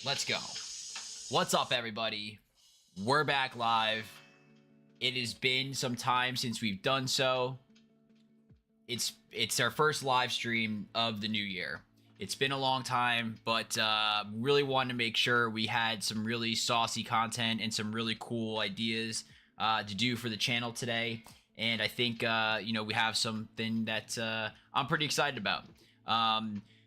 Let's go. What's up, everybody? We're back live. It has been some time since we've done so. It's our first live stream of the new year. It's been a long time, but really wanted to make sure we had some really saucy content and some really cool ideas to do for the channel today. And I think we have something that I'm pretty excited about.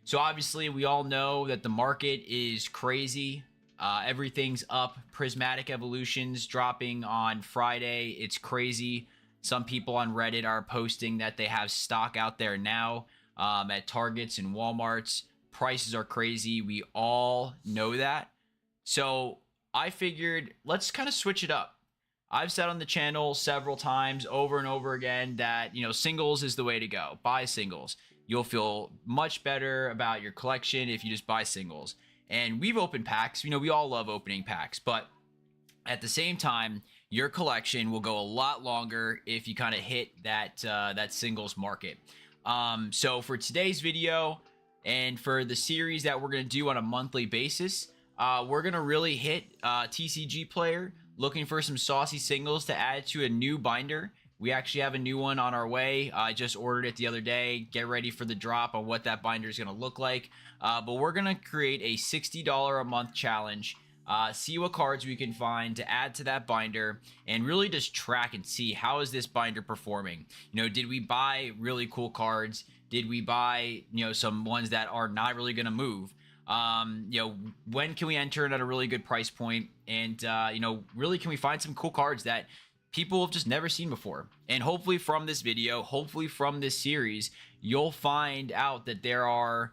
So obviously, we all know that the market is crazy. Everything's up. Prismatic Evolutions dropping on Friday. It's crazy. Some people on Reddit are posting that they have stock out there now at Targets and Walmarts. Prices are crazy. We all know that. So I figured let's kind of switch it up. I've said on the channel several times over and over again that, singles is the way to go. Buy singles. You'll feel much better about your collection if you just buy singles. And we've opened packs. We all love opening packs. But at the same time, your collection will go a lot longer if you kind of hit that singles market. So for today's video and for the series that we're going to do on a monthly basis, we're going to really hit TCG Player, looking for some saucy singles to add to a new binder. We actually have a new one on our way. I just ordered it the other day. Get ready for the drop on what that binder is going to look like. But we're going to create a $60 a month challenge. See what cards we can find to add to that binder and really just track and see how is this binder performing. Did we buy really cool cards? Did we buy, some ones that are not really going to move? When can we enter it at a really good price point? And, really can we find some cool cards that people have just never seen before? And hopefully from this video, hopefully from this series, you'll find out that there are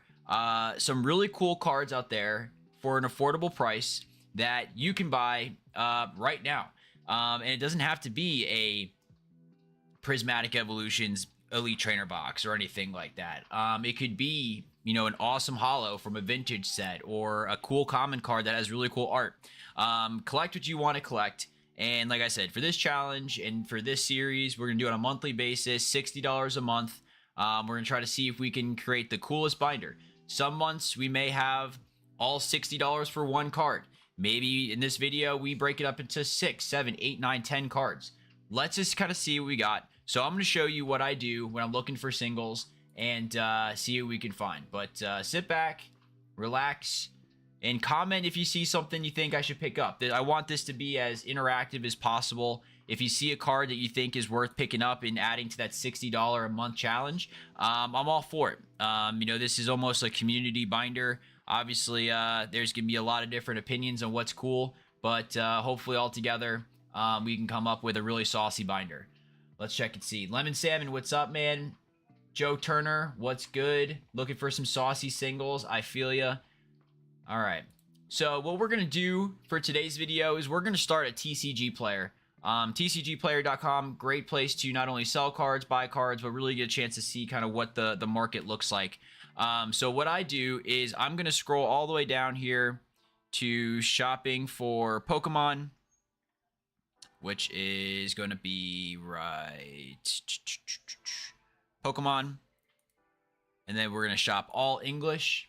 some really cool cards out there for an affordable price that you can buy right now. And it doesn't have to be a Prismatic Evolutions Elite Trainer box or anything like that. It could be, an awesome holo from a vintage set or a cool common card that has really cool art. Collect what you want to collect. And like I said, for this challenge and for this series, we're going to do it on a monthly basis, $60 a month. We're going to try to see if we can create the coolest binder. Some months we may have all $60 for one card. Maybe in this video, we break it up into 6, 7, 8, 9, 10 cards. Let's just kind of see what we got. So I'm going to show you what I do when I'm looking for singles and see what we can find. But sit back, relax, and comment if you see something you think I should pick up. I want this to be as interactive as possible. If you see a card that you think is worth picking up and adding to that $60 a month challenge, I'm all for it. This is almost a community binder. Obviously, there's going to be a lot of different opinions on what's cool, but hopefully all together, we can come up with a really saucy binder. Let's check and see. Lemon Salmon, what's up, man? Joe Turner, what's good? Looking for some saucy singles. I feel ya. All right. So what we're going to do for today's video is we're going to start a TCG Player. TCGplayer.com, great place to not only sell cards, buy cards, but really get a chance to see kind of what the market looks like. So what I do is I'm going to scroll all the way down here to shopping for Pokemon, which is going to be right Pokemon. And then we're going to shop all English.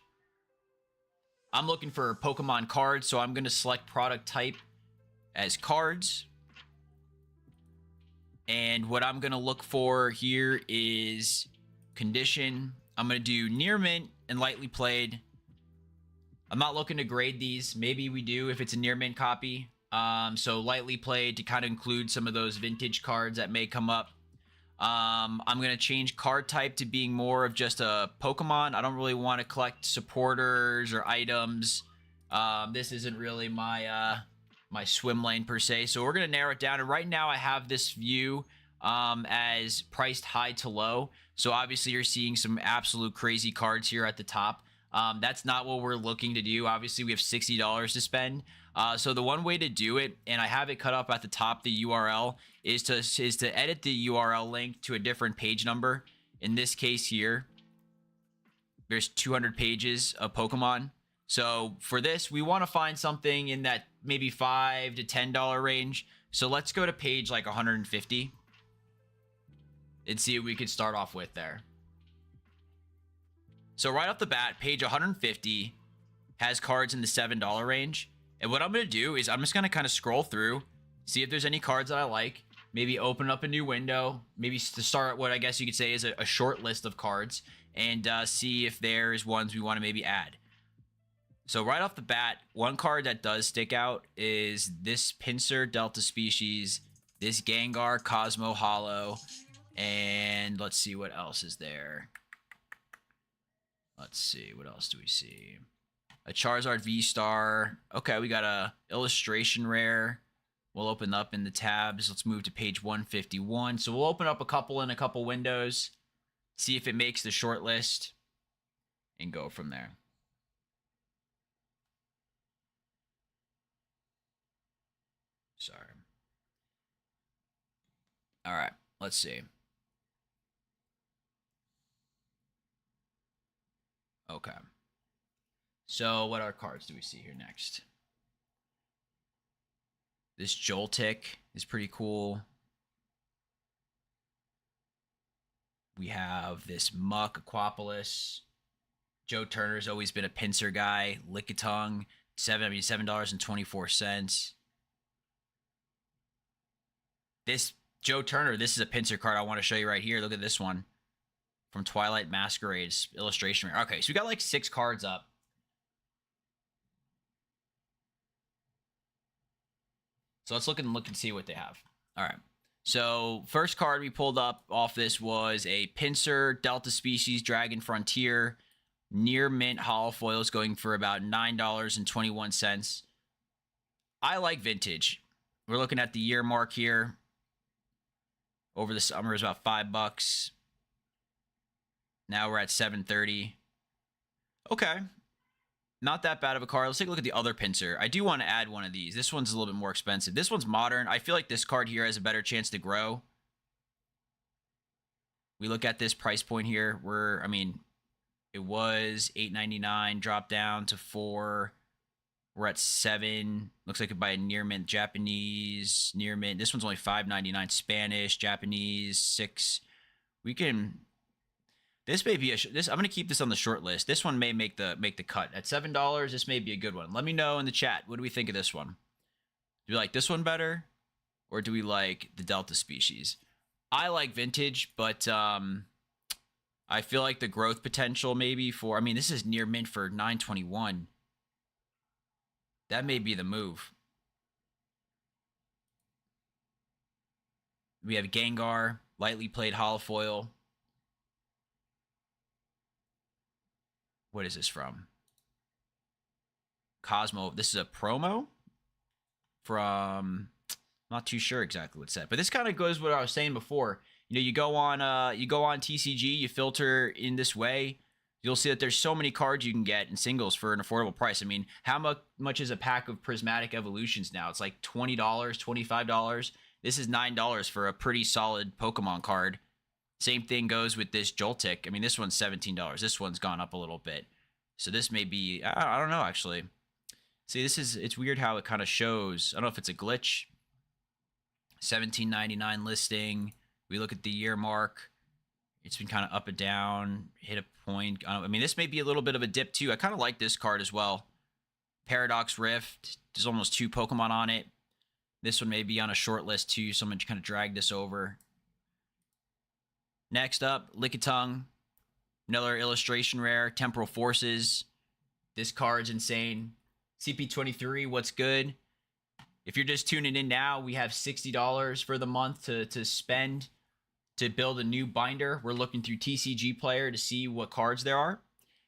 I'm looking for Pokemon cards, so I'm going to select product type as cards. And what I'm going to look for here is condition. I'm going to do near mint and lightly played. I'm not looking to grade these. Maybe we do if it's a near mint copy. So lightly played to kind of include some of those vintage cards that may come up. I'm going to change card type to being more of just a Pokemon. I don't really want to collect supporters or items. This isn't really my my swim lane per se. So we're going to narrow it down. And right now I have this view as priced high to low. So obviously you're seeing some absolute crazy cards here at the top. That's not what we're looking to do. Obviously we have $60 to spend. So the one way to do it, and I have it cut up at the top, the URL, is to edit the URL link to a different page number. In this case here, there's 200 pages of Pokemon. So for this, we want to find something in that maybe $5 to $10 range. So let's go to page like 150 and see what we could start off with there. So right off the bat, page 150, has cards in the $7 range. And what I'm going to do is I'm just going to kind of scroll through, see if there's any cards that I like, maybe open up a new window, maybe to start what I guess you could say is a short list of cards, and see if there's ones we want to maybe add. So right off the bat, one card that does stick out is this Pinsir Delta Species, this Gengar Cosmo Hollow, and let's see what else is there. Let's see, what else do we see? A Charizard V-Star. Okay, we got a illustration rare. We'll open up in the tabs. Let's move to page 151. So we'll open up a couple in a couple windows, see if it makes the short list, and go from there. Sorry. All right, let's see. Okay. So what other cards do we see here next? This Joltik is pretty cool. We have this Muck Aquapolis. Joe Turner's always been a Pinsir guy. Lickitung, $7.24. This Joe Turner, this is a Pinsir card I want to show you right here. Look at this one. From Twilight Masquerade's illustration. Okay, so we got like 6 cards up. So let's look and see what they have. All right. So first card we pulled up off this was a Pinsir Delta Species Dragon Frontier. Near mint hollow foils going for about $9.21. I like vintage. We're looking at the year mark here. Over the summer is about $5. Now we're at $7.30. Okay. Not that bad of a card. Let's take a look at the other Pinsir. I do want to add one of these. This one's a little bit more expensive. This one's modern. I feel like this card here has a better chance to grow. We look at this price point here. It was $8.99, dropped down to $4. We're at $7. Looks like I could buy a near mint Japanese, near mint. This one's only $5.99. Spanish, Japanese, $6. We can. This may be this. I'm gonna keep this on the short list. This one may make the cut at $7. This may be a good one. Let me know in the chat. What do we think of this one? Do we like this one better, or do we like the Delta Species? I like vintage, but I feel like the growth potential maybe for. This is near mint for $9.21. That may be the move. We have Gengar, lightly played holofoil. What is this from? Cosmo. This is a promo from. Not too sure exactly what's said, but this kind of goes with what I was saying before. You go on TCG, you filter in this way. You'll see that there's so many cards you can get in singles for an affordable price. How much is a pack of Prismatic Evolutions now? It's like $20, $25. This is $9 for a pretty solid Pokemon card. Same thing goes with this Joltik. This one's $17. This one's gone up a little bit. So this may be, I don't know, actually. See, it's weird how it kind of shows. I don't know if it's a glitch. $17.99 listing. We look at the year mark. It's been kind of up and down, hit a point. This may be a little bit of a dip too. I kind of like this card as well. Paradox Rift. There's almost 2 Pokemon on it. This one may be on a short list too. Someone kind of dragged this over. Next up, Lickitung. Another illustration rare. Temporal Forces. This card's insane. CP23, what's good? If you're just tuning in now, we have $60 for the month to spend to build a new binder. We're looking through TCG Player to see what cards there are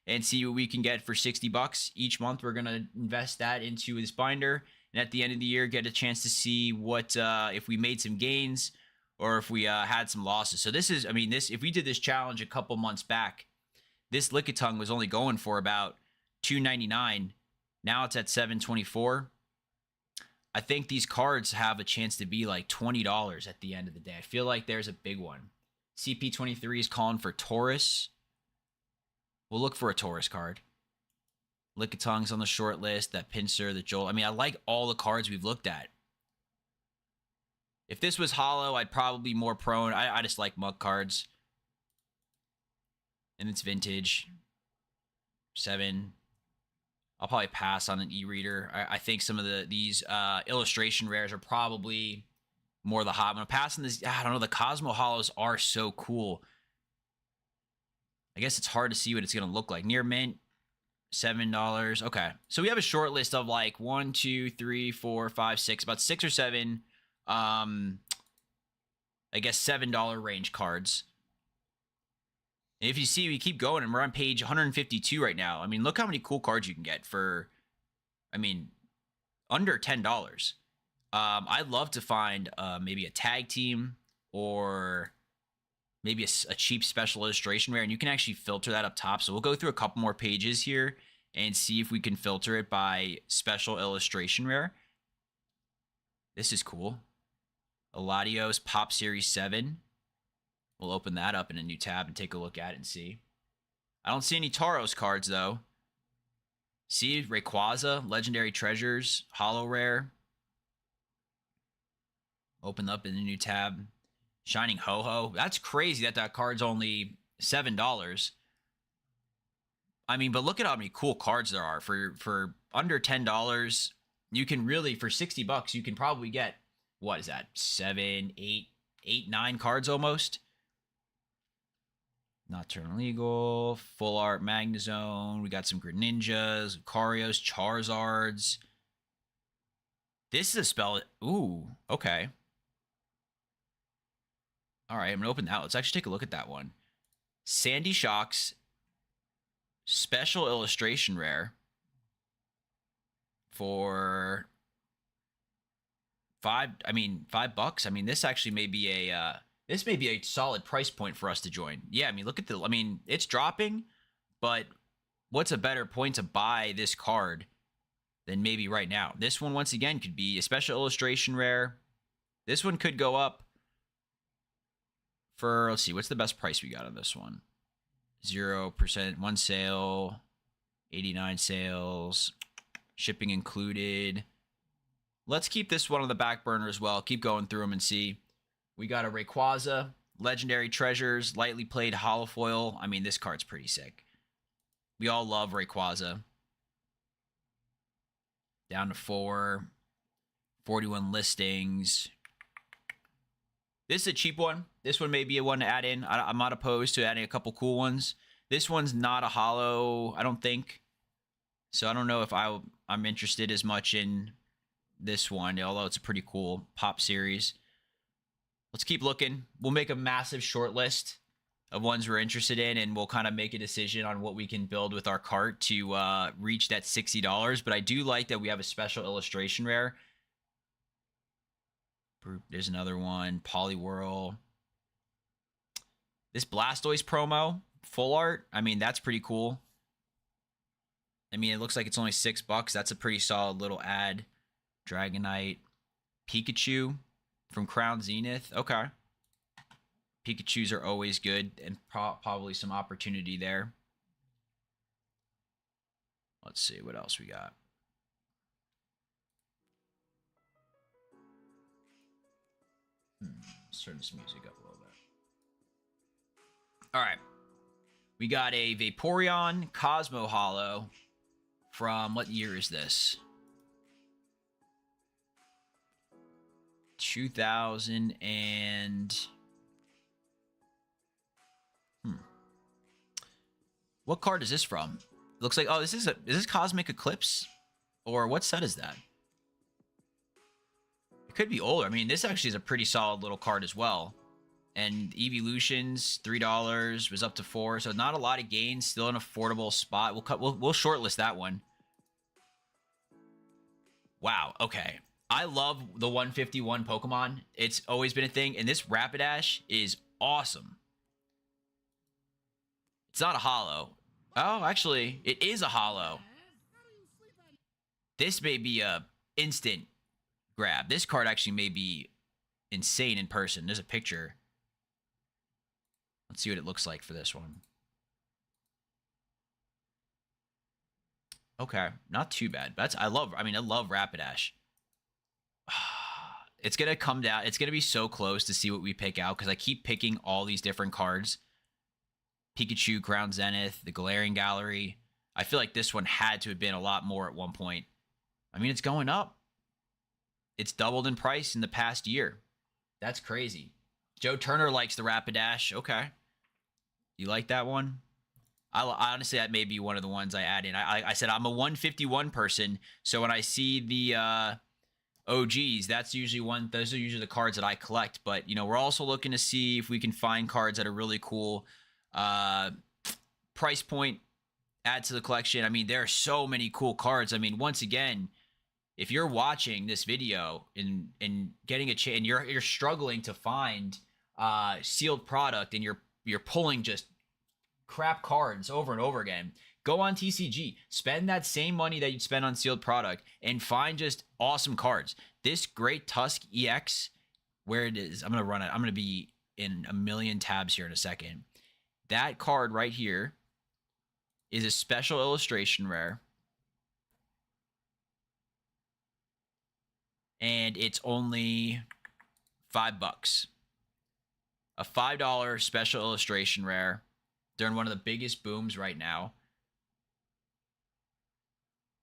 and see what we can get for $60 each month. We're going to invest that into this binder, and at the end of the year, get a chance to see what if we made some gains or if we had some losses. So this is, if we did this challenge a couple months back, this Lickitung was only going for about $2.99. Now it's at $7.24. I think these cards have a chance to be like $20 at the end of the day. I feel like there's a big one. CP23 is calling for Taurus. We'll look for a Taurus card. Lickitung's on the short list. That Pinsir, the Joel. I like all the cards we've looked at. If this was hollow, I'd probably be more prone. I just like mug cards. And it's vintage. $7. I'll probably pass on an e-reader. I think some of these illustration rares are probably more the hot. I'm gonna pass on this. I don't know. The Cosmo Hollows are so cool. I guess it's hard to see what it's gonna look like. Near mint, $7. Okay, so we have a short list of like 1, 2, 3, 4, 5, 6, about 6 or 7. I guess $7 range cards. And if you see, we keep going, and we're on page 152 right now. I mean, look how many cool cards you can get for, I mean, under $10. I'd love to find maybe a tag team or maybe a cheap special illustration rare, and you can actually filter that up top. So we'll go through a couple more pages here and see if we can filter it by special illustration rare. This is cool. Eladios Pop Series 7. We'll open that up in a new tab and take a look at it and see. I don't see any Tauros cards, though. See, Rayquaza, Legendary Treasures, Holo Rare. Open up in a new tab. Shining Ho-Ho. That's crazy that card's only $7. I mean, but look at how many cool cards there are. For under $10, you can really, for $60, you can probably get, what is that, 7, 8, 9 cards almost? Nocturnal Eagle, Full Art Magnezone. We got some Greninjas, Lucario's, Charizards. This is a spell. Ooh, okay. All right, I'm going to open that. Let's actually take a look at that one. Sandy Shocks, special illustration rare for $5. I mean, $5. I mean, this actually may be a solid price point for us to join. Yeah, I mean, look at I mean, it's dropping, but what's a better point to buy this card than maybe right now? This one, once again, could be a special illustration rare. This one could go up for, let's see, what's the best price we got on this one? 0%, one sale, 89 sales, shipping included. Let's keep this one on the back burner as well. Keep going through them and see. We got a Rayquaza, Legendary Treasures, lightly played holofoil. I mean, this card's pretty sick. We all love Rayquaza. Down to 4. 41 listings. This is a cheap one. This one may be a one to add in. I'm not opposed to adding a couple cool ones. This one's not a holo, I don't think. So I don't know if I'm interested as much in this one, although it's a pretty cool pop series. Let's keep looking. We'll make a massive short list of ones we're interested in, and we'll kind of make a decision on what we can build with our cart to reach that $60. But I do like that we have a special illustration rare. There's another one, Poliwhirl. This Blastoise promo, full art. I mean, that's pretty cool. I mean, it looks like it's only $6. That's a pretty solid little ad. Dragonite, Pikachu from Crown Zenith. Okay. Pikachus are always good, and probably some opportunity there. Let's see what else we got. Let's turn this music up a little bit. All right. We got a Vaporeon Cosmo Holo from, what year is this? 2000 and... What card is this from? It looks like, oh, is this Cosmic Eclipse? Or what set is that? It could be older. I mean, this actually is a pretty solid little card as well. And Evolutions, $3, was up to $4. So not a lot of gains, still an affordable spot. We'll shortlist that one. Wow, okay. I love the 151 Pokemon. It's always been a thing. And this Rapidash is awesome. It's not a holo. Oh, actually, it is a holo. This may be a instant grab. This card actually may be insane in person. There's a picture. Let's see what it looks like for this one. Okay, not too bad. I love Rapidash. It's going to come down. It's going to be so close to see what we pick out because I keep picking all these different cards. Pikachu, Crown Zenith, the Galarian Gallery. I feel like this one had to have been a lot more at one point. I mean, it's going up. It's doubled in price in the past year. That's crazy. Joe Turner likes the Rapidash. Okay. You like that one? Honestly, that may be one of the ones I add in. I said I'm a 151 person, so when I see the OGs, those are usually the cards that I collect. But, you know, we're also looking to see if we can find cards that are really cool. Price point, add to the collection. I mean, there are so many cool cards. I mean, once again, if you're watching this video and getting a chance, and you're struggling to find sealed product, and you're pulling just crap cards over and over again, go on TCG, spend that same money that you'd spend on sealed product, and find just awesome cards. This Great Tusk EX, where it is, I'm gonna run it. I'm gonna be in a million tabs here in a second. That card right here is a special illustration rare, and it's only $5. A $5 special illustration rare during one of the biggest booms right now.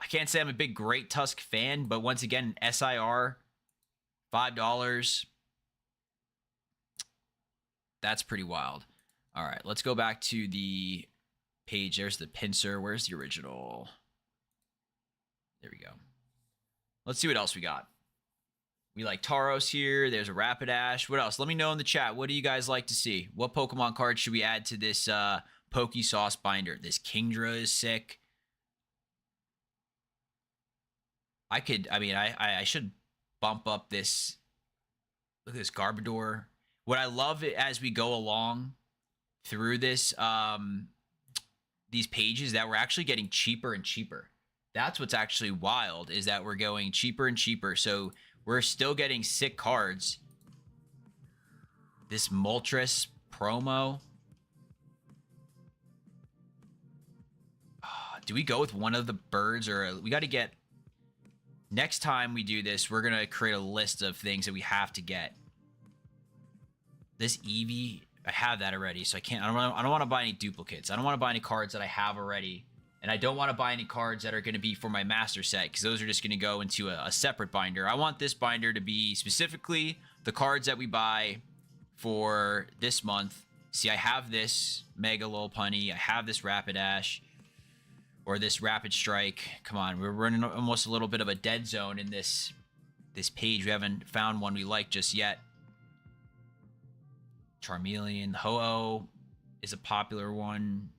I can't say I'm a big Great Tusk fan, but once again, SIR, $5. That's pretty wild. All right, let's go back to the page. There's the pincer. Where's the original? There we go. Let's see what else we got. We like Tauros here. There's a Rapidash. What else? Let me know in the chat. What do you guys like to see? What Pokemon cards should we add to this Poke Sauce binder? This Kingdra is sick. I should bump up this. Look at this Garbodor. What I love as we go along through this, these pages, that we're actually getting cheaper and cheaper. That's what's actually wild, is that we're going cheaper and cheaper. So we're still getting sick cards. This Moltres promo. Do we go with one of the birds, or we got to get... Next time we do this, we're going to create a list of things that we have to get. This Eevee, I have that already, so I don't want to buy any duplicates. I don't want to buy any cards that I have already. And I don't want to buy any cards that are going to be for my master set, because those are just going to go into a separate binder. I want this binder to be specifically the cards that we buy for this month. See, I have this Mega Lopunny. I have this Rapidash. Or this Rapid Strike. Come on, we're running almost a little bit of a dead zone in this page. We haven't found one we like just yet. Charmeleon. Ho-Oh is a popular one.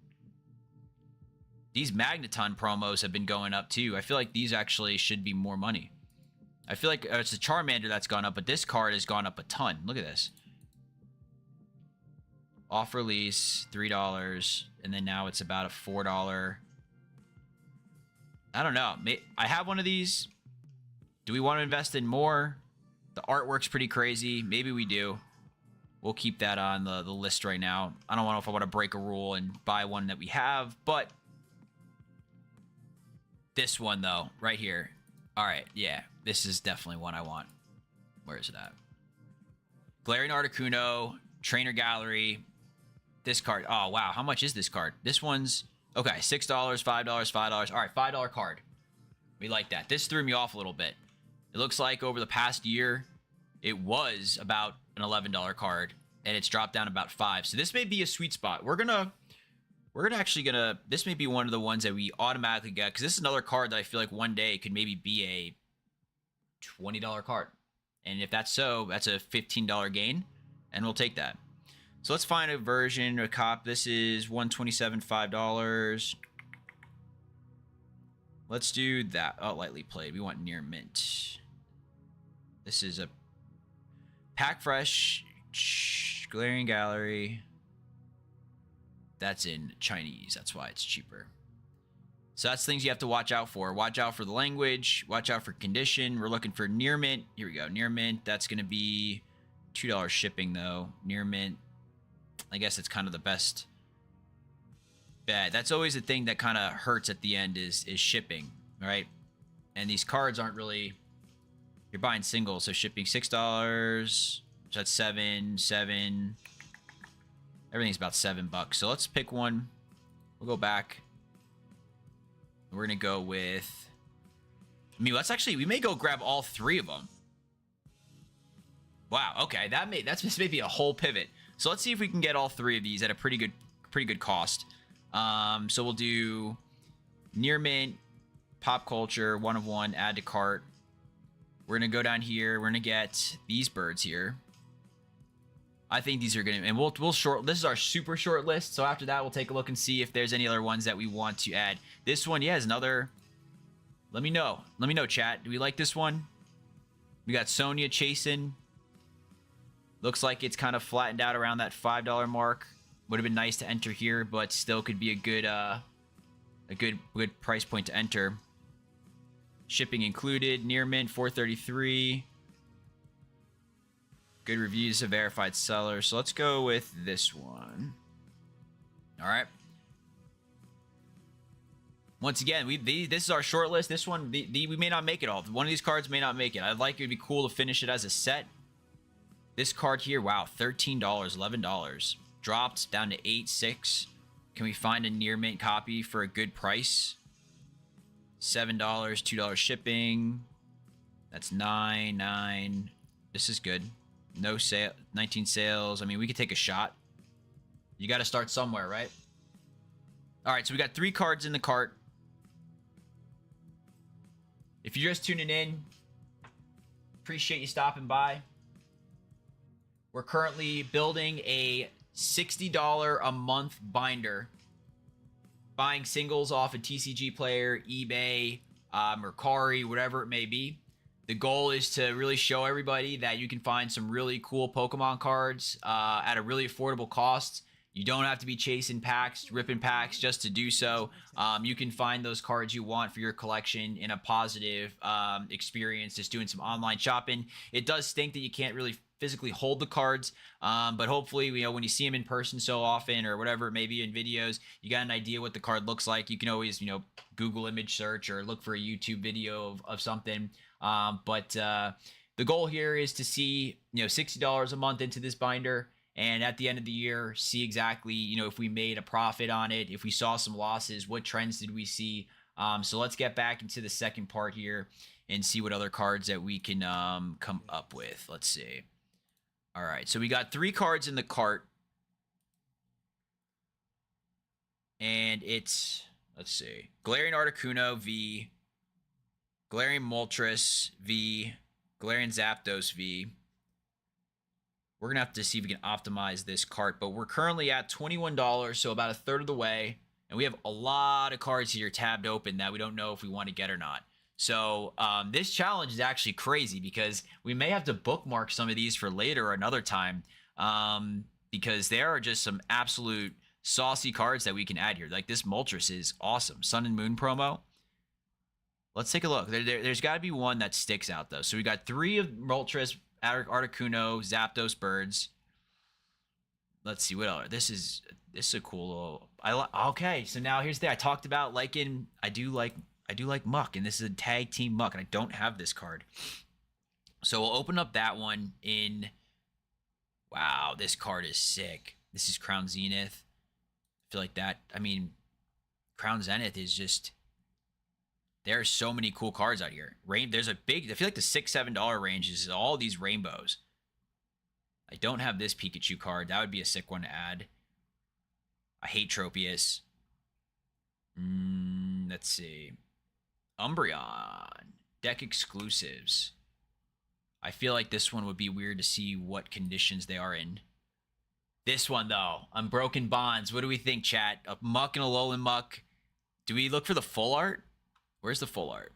These Magneton promos have been going up too. I feel like these actually should be more money. I feel like it's the Charmander that's gone up, but this card has gone up a ton. Look at this. Off release, $3, and then now it's about a $4. I don't know. I have one of these. Do we want to invest in more? The artwork's pretty crazy. Maybe we do. We'll keep that on the list right now. I don't know if I want to break a rule and buy one that we have, but this one, though, right here. All right, yeah. This is definitely one I want. Where is it at? Glaring Articuno, Trainer Gallery. This card. Oh, wow. How much is this card? This one's... Okay, $6, $5, $5. All right, $5 card. We like that. This threw me off a little bit. It looks like over the past year, it was about an $11 card, and it's dropped down about $5. So this may be a sweet spot. This may be one of the ones that we automatically get, because this is another card that I feel like one day could maybe be a $20 card. And if that's so, that's a $15 gain, and we'll take that. So let's find a version, a cop. This is $127, $5. Let's do that. Oh, lightly played. We want near mint. This is a Pack Fresh, Glaring Gallery. That's in Chinese. That's why it's cheaper. So that's things you have to watch out for. Watch out for the language. Watch out for condition. We're looking for near mint. Here we go. Near mint. That's going to be $2 shipping, though. Near mint. I guess it's kind of the best bet. That's always the thing that kind of hurts at the end is shipping, right? And these cards aren't really... You're buying singles, so shipping $6. So that's $7. Everything's about $7. So let's pick one. We'll go back. We're gonna go with. I mean, let's actually. We may go grab all 3 of them. Wow. Okay, that's just maybe a whole pivot. So let's see if we can get all 3 of these at a pretty good cost. So we'll do near mint, pop culture, 1 of 1, add to cart. We're gonna go down here. We're gonna get these birds here. I think these are gonna, and we'll short. This is our super short list. So after that, we'll take a look and see if there's any other ones that we want to add. This one, yeah, is another. Let me know. Let me know, chat. Do we like this one? We got Sonya chasing. Looks like it's kind of flattened out around that $5 mark. Would have been nice to enter here, but still could be a good price point to enter. Shipping included. Near mint 433. Good reviews, a verified seller. So let's go with this one. All right. Once again, this is our short list. This one, we may not make it all. One of these cards may not make it. I'd like it to be cool to finish it as a set. This card here, wow, $13, $11. Dropped down to 8.6. Can we find a near mint copy for a good price? $7, $2 shipping. That's $9. This is good. No sale, 19 sales. I mean, we could take a shot. You got to start somewhere, right? All right, so we got 3 cards in the cart. If you're just tuning in, appreciate you stopping by. We're currently building a $60 a month binder. Buying singles off a TCG Player, eBay, Mercari, whatever it may be. The goal is to really show everybody that you can find some really cool Pokemon cards at a really affordable cost. You don't have to be chasing packs, ripping packs just to do so. You can find those cards you want for your collection in a positive experience, just doing some online shopping. It does stink that you can't really physically hold the cards, but hopefully, you know, when you see them in person so often or whatever it may be in videos, you got an idea what the card looks like. You can always, you know, Google image search or look for a YouTube video of something. But the goal here is to see, you know, $60 a month into this binder, and at the end of the year, see exactly, you know, if we made a profit on it, if we saw some losses, what trends did we see. So let's get back into the second part here and see what other cards that we can come up with. Let's see. All right, so we got 3 cards in the cart, and it's, let's see, Galarian Articuno V, Galarian Moltres V, Galarian Zapdos V. We're going to have to see if we can optimize this cart, but we're currently at $21, so about a third of the way, and we have a lot of cards here tabbed open that we don't know if we want to get or not. So this challenge is actually crazy because we may have to bookmark some of these for later or another time because there are just some absolute saucy cards that we can add here. Like this Moltres is awesome. Sun and Moon promo. Let's take a look. There's got to be one that sticks out, though. So we got 3 of Moltres, Articuno, Zapdos birds. Let's see what else. This is a cool little. Okay, so now here's the. I talked about liking. I do like Muck, and this is a tag team Muck, and I don't have this card. So we'll open up that one in. Wow, this card is sick. This is Crown Zenith. I feel like that. I mean, Crown Zenith is just. There are so many cool cards out here. There's a big. I feel like the $6-7 range is all these rainbows. I don't have this Pikachu card. That would be a sick one to add. I hate Tropius. Let's see. Umbreon. Deck exclusives. I feel like this one would be weird to see what conditions they are in. This one, though. Unbroken Bonds. What do we think, chat? A Muck and a Alolan Muck. Do we look for the full art? Where's the full art?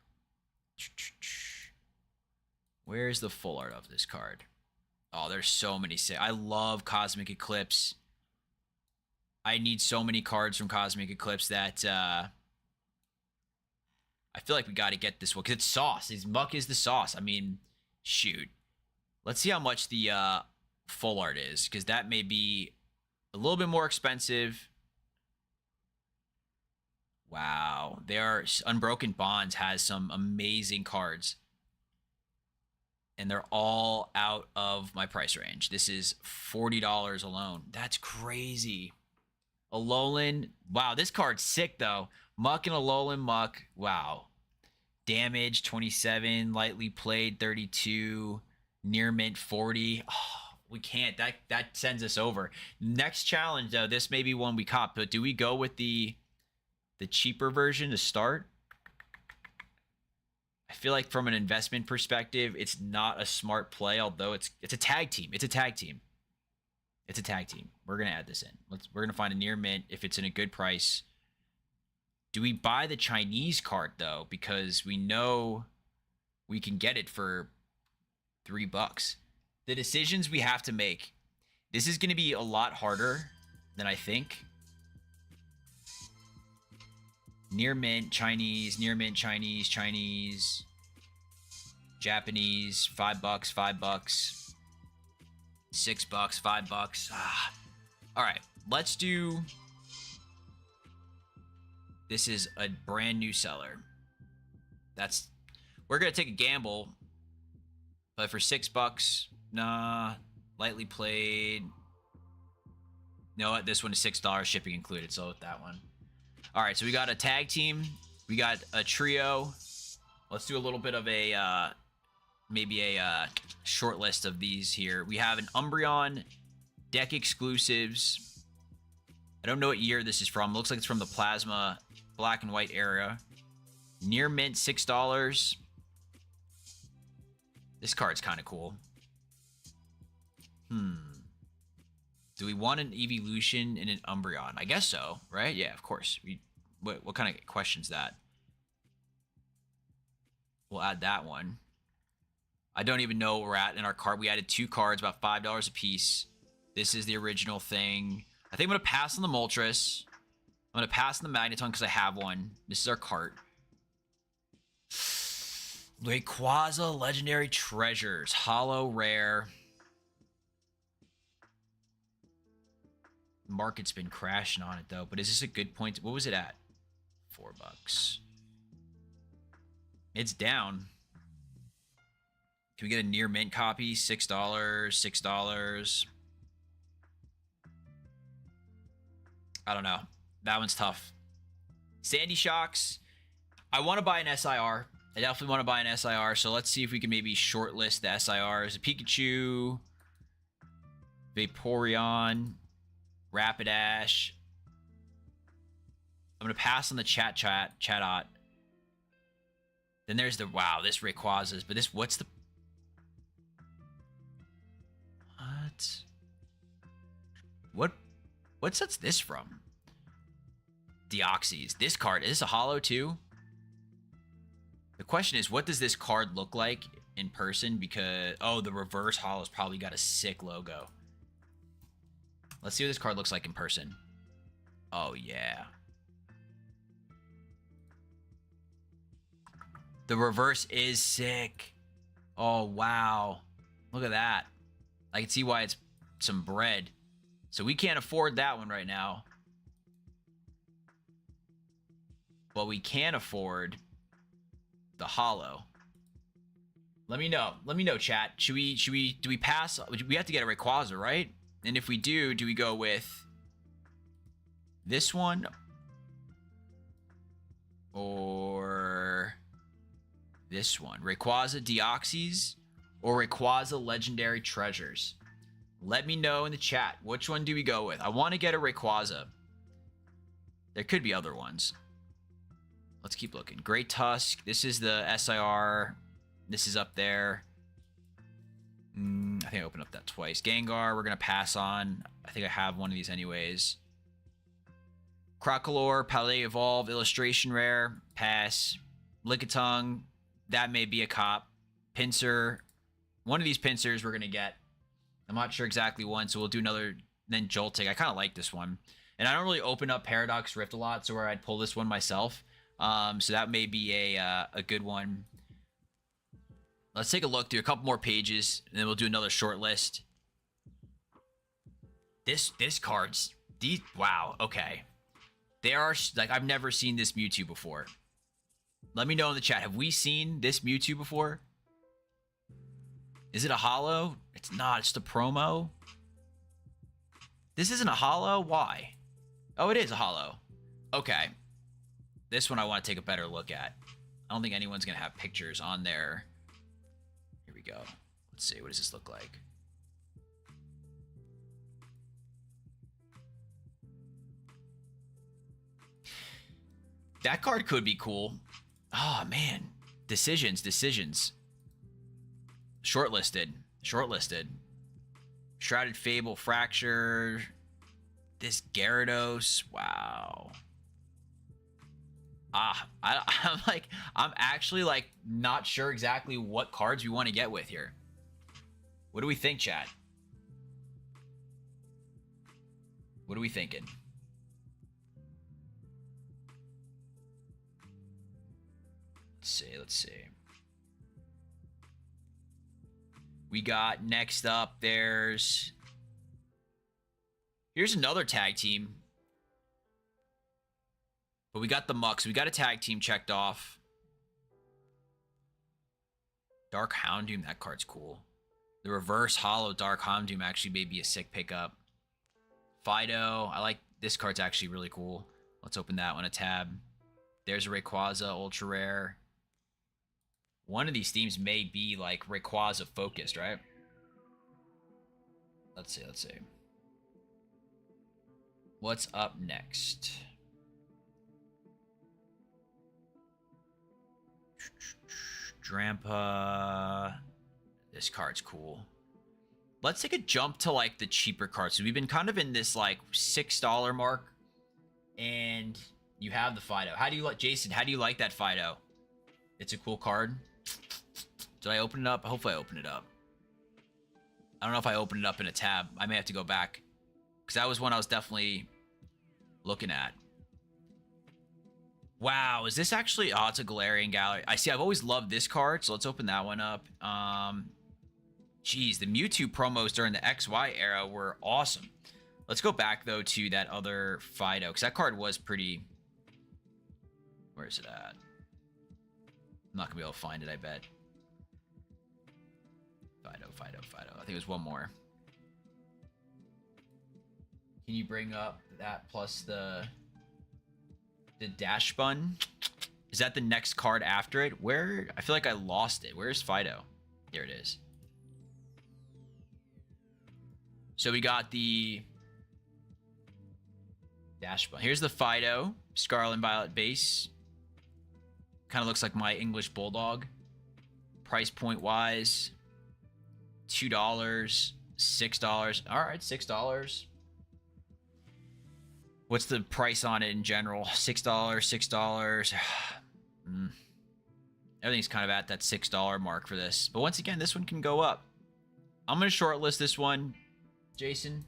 Where's the full art of this card? Oh, there's so many. I love Cosmic Eclipse. I need so many cards from Cosmic Eclipse that I feel like we got to get this one because it's sauce. Muck is the sauce. I mean, shoot. Let's see how much the full art is because that may be a little bit more expensive. Wow. Unbroken Bonds has some amazing cards. And they're all out of my price range. This is $40 alone. That's crazy. Alolan. Wow, this card's sick, though. Muck and Alolan Muck. Wow. Damage 27, lightly played 32, near mint 40. Oh, we can't. That sends us over. Next challenge though, this may be one we cop, but do we go with the cheaper version to start? I feel like from an investment perspective, it's not a smart play, although it's a tag team. It's a tag team. It's a tag team. We're gonna add this in. We're gonna find a near mint if it's in a good price. Do we buy the Chinese card though? Because we know we can get it for $3. The decisions we have to make. This is gonna be a lot harder than I think. Near mint, Chinese, near mint, Chinese, Chinese, Japanese, $5, $5, $6, $5. Ah. All right, let's do. This is a brand new seller. We're gonna take a gamble, but for $6, nah, lightly played. You know what? This one is $6, shipping included. So with that one. All right, so we got a tag team. We got a trio. Let's do a little bit of a, maybe a short list of these here. We have an Umbreon deck exclusives. I don't know what year this is from. Looks like it's from the Plasma Black and White era. Near mint, $6. This card's kind of cool. Do we want an Evolution and an Umbreon? I guess so, right? Yeah, of course. What kind of question's that? We'll add that one. I don't even know where we're at in our card. We added 2 cards, about $5 a piece. This is the original thing. I think I'm going to pass on the Moltres. I'm going to pass on the Magneton because I have one. This is our cart. Rayquaza Legendary Treasures. Hollow Rare. Market's been crashing on it though, but is this a good point? What was it at? $4. It's down. Can we get a near mint copy? $6, $6. I don't know. That one's tough. Sandy Shocks. I want to buy an SIR. I definitely want to buy an SIR, so let's see if we can maybe shortlist the SIRs. A Pikachu, Vaporeon, Rapidash. I'm going to pass on the Chatot. Then there's the, wow, this Rayquaza's, but this, what's the, what sets this from? Deoxys. This card, is this a holo too? The question is, what does this card look like in person? Because, oh, the reverse holo's probably got a sick logo. Let's see what this card looks like in person. Oh, yeah. The reverse is sick. Oh, wow. Look at that. I can see why it's some bread. So we can't afford that one right now. But we can afford the holo. Let me know. Let me know, chat. Do we pass? We have to get a Rayquaza, right? And if we do we go with this one? Or this one? Rayquaza Deoxys or Rayquaza Legendary Treasures? Let me know in the chat. Which one do we go with? I want to get a Rayquaza. There could be other ones. Let's keep looking. Great Tusk. This is the SIR. This is up there. I think I opened up that twice. Gengar, we're going to pass on. I think I have one of these anyways. Crocolore, Palais Evolve, Illustration Rare, pass. Lickitung, that may be a cop. Pinsir, one of these Pinsers we're going to get. I'm not sure exactly one, so we'll do another. Then Joltik. I kind of like this one. And I don't really open up Paradox Rift a lot, so where I'd pull this one myself. So that may be a good one. Let's take a look through a couple more pages, and then we'll do another short list. This card's these. Wow. Okay. There are like I've never seen this Mewtwo before. Let me know in the chat. Have we seen this Mewtwo before? Is it a holo? It's not. It's the promo. This isn't a holo. Why? Oh, it is a holo. Okay. This one I want to take a better look at. I don't think anyone's going to have pictures on there. Here we go. Let's see. What does this look like? That card could be cool. Oh, man. Decisions. Shortlisted. Shrouded Fable, Fracture. This Gyarados. Wow. I'm actually like not sure exactly what cards we want to get with here. What do we think, chat? What are we thinking? Let's see. We got next up, here's another tag team. But we got the Mucks. We got a tag team checked off. Dark Houndoom, that card's cool. The reverse hollow Dark Houndoom actually may be a sick pickup. Fido, I like this card's actually really cool. Let's open that one a tab. There's a Rayquaza, ultra rare. One of these themes may be like Rayquaza focused, right? Let's see. What's up next? Drampa. This card's cool. Let's take a jump to like the cheaper cards. So we've been kind of in this like $6 mark, and you have the Fido. How do you like, Jason? How do you like that Fido? It's a cool card. Did I open it up? Hopefully I opened it up. I don't know if I opened it up in a tab. I may have to go back, because that was one I was definitely looking at. Wow, is this actually... Oh, it's a Galarian Gallery. I see, I've always loved this card, so let's open that one up. Geez, the Mewtwo promos during the XY era were awesome. Let's go back, though, to that other Fido, because that card was pretty... Where is it at? I'm not going to be able to find it, I bet. Fido. I think there's one more. Can you bring up that plus the Dash Bun? Is that the next card after it? Where? I feel like I lost it. Where's Fido? There it is. So we got the Dash Bun. Here's the Fido. Scarlet and Violet base. Kind of looks like my English Bulldog. Price point wise, $2, $6. All right, $6. What's the price on it in general? $6. Everything's kind of at that $6 mark for this. But once again, this one can go up. I'm going to shortlist this one, Jason.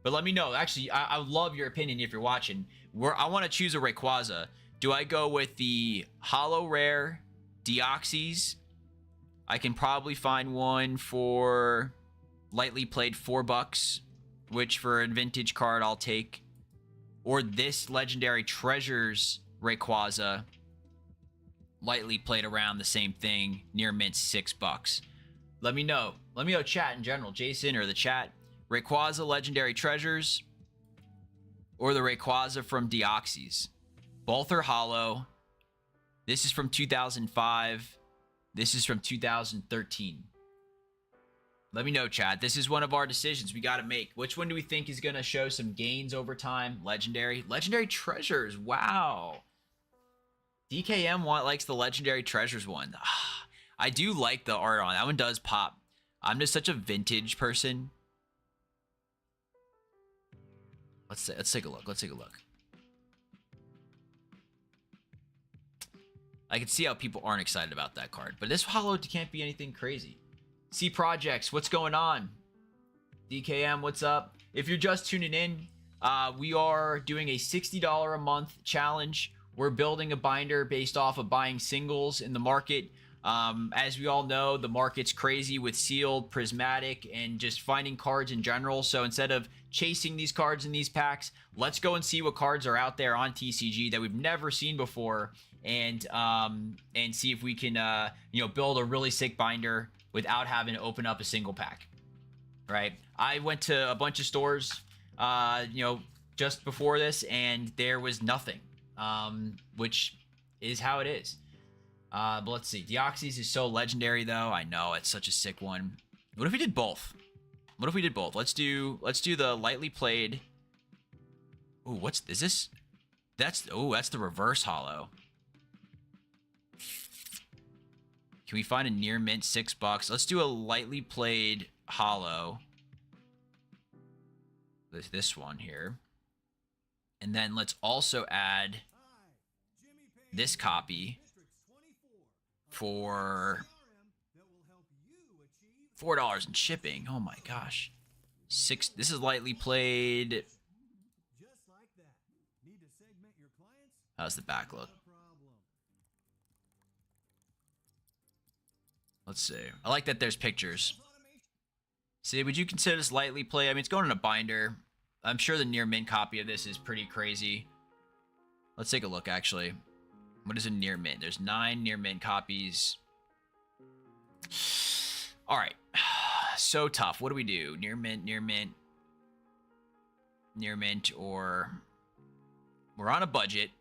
But let me know. Actually, I would love your opinion if you're watching. I want to choose a Rayquaza. Do I go with the Holo Rare Deoxys? I can probably find one for lightly played $4, which for a vintage card I'll take. Or this Legendary Treasures Rayquaza, lightly played around the same thing, near mint $6. Let me know. Let me know, chat in general, Jason or the chat. Rayquaza Legendary Treasures or the Rayquaza from Deoxys. Both are hollow. This is from 2005. This is from 2013. Let me know, chat. This is one of our decisions we got to make. Which one do we think is going to show some gains over time? Legendary Treasures. Wow. DKM likes the Legendary Treasures one. I do like the art on that one. Does pop. I'm just such a vintage person. Let's take a look. I can see how people aren't excited about that card, but this hollow can't be anything crazy. C Projects, what's going on? DKM, what's up? If you're just tuning in, we are doing a $60 a month challenge. We're building a binder based off of buying singles in the market. As we all know, the market's crazy with sealed, prismatic, and just finding cards in general. So instead of chasing these cards in these packs, let's go and see what cards are out there on TCG that we've never seen before, and see if we can build a really sick binder without having to open up a single pack. Right? I went to a bunch of stores just before this, and there was nothing. which is how it is. But let's see. Deoxys is so legendary, though. I know, it's such a sick one. What if we did both? What if we did both? Let's do the lightly played. Ooh, is this? That's the reverse hollow. Can we find a near mint $6? Let's do a lightly played hollow. This one here. And then let's also add this copy for $4 in shipping. Oh my gosh. This is lightly played. How's the back look? Let's see. I like that there's pictures. See, would you consider this lightly played? I mean, it's going in a binder. I'm sure the near mint copy of this is pretty crazy. Let's take a look, actually. What is a near mint? There's 9 near mint copies. All right. So tough. What do we do? Near mint, near mint. Near mint, or... We're on a budget.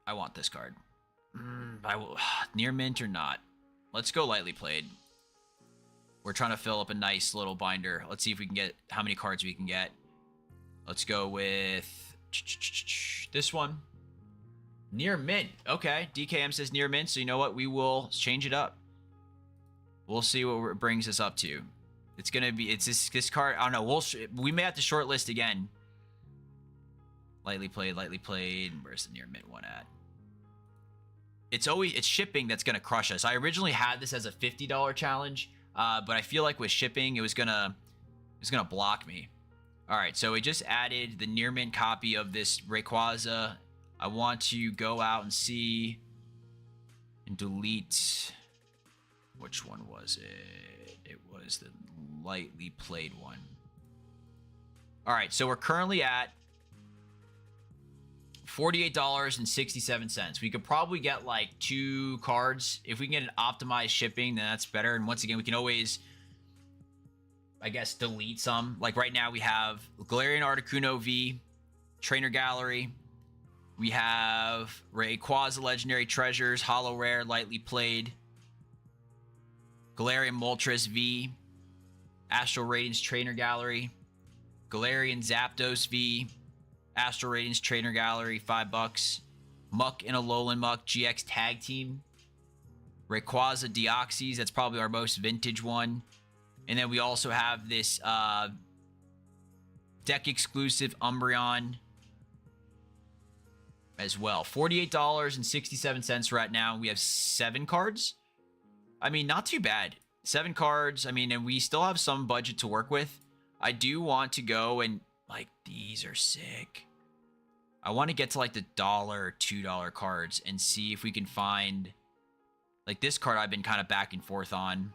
I want this card. I will, near mint or not. Let's go lightly played. We're trying to fill up a nice little binder. Let's see if we can get how many cards we can get. Let's go with this one. Near mint. Okay, DKM says near mint, so you know what? We will change it up. We'll see what it brings us up to. It's gonna be. It's this card. I don't know. We may have to shortlist again. Lightly played. Lightly played. Where's the near mint one at? It's shipping that's gonna crush us. I originally had this as a $50 challenge, but I feel like with shipping it was gonna block me. All right, so we just added the near mint copy of this Rayquaza. I want to go out and see and delete. Which one was it? It was the lightly played one. All right, so we're currently at $48.67. We could probably get like 2 cards. If we can get an optimized shipping, then that's better. And once again, we can always, I guess, delete some. Like right now we have Galarian Articuno V, Trainer Gallery. We have Rayquaza Legendary Treasures, Hollow Rare, lightly played. Galarian Moltres V, Astral Radiance Trainer Gallery. Galarian Zapdos V, Astral Radiance Trainer Gallery, $5. Muck and Alolan Muck GX Tag Team. Rayquaza Deoxys, that's probably our most vintage one. And then we also have this deck exclusive Umbreon as well. $48.67 right now. We have 7 cards. I mean, not too bad. 7 cards. I mean, and we still have some budget to work with. I do want to go and, like, these are sick. I want to get to like the $1 or $2 cards and see if we can find, like, this card I've been kind of back and forth on.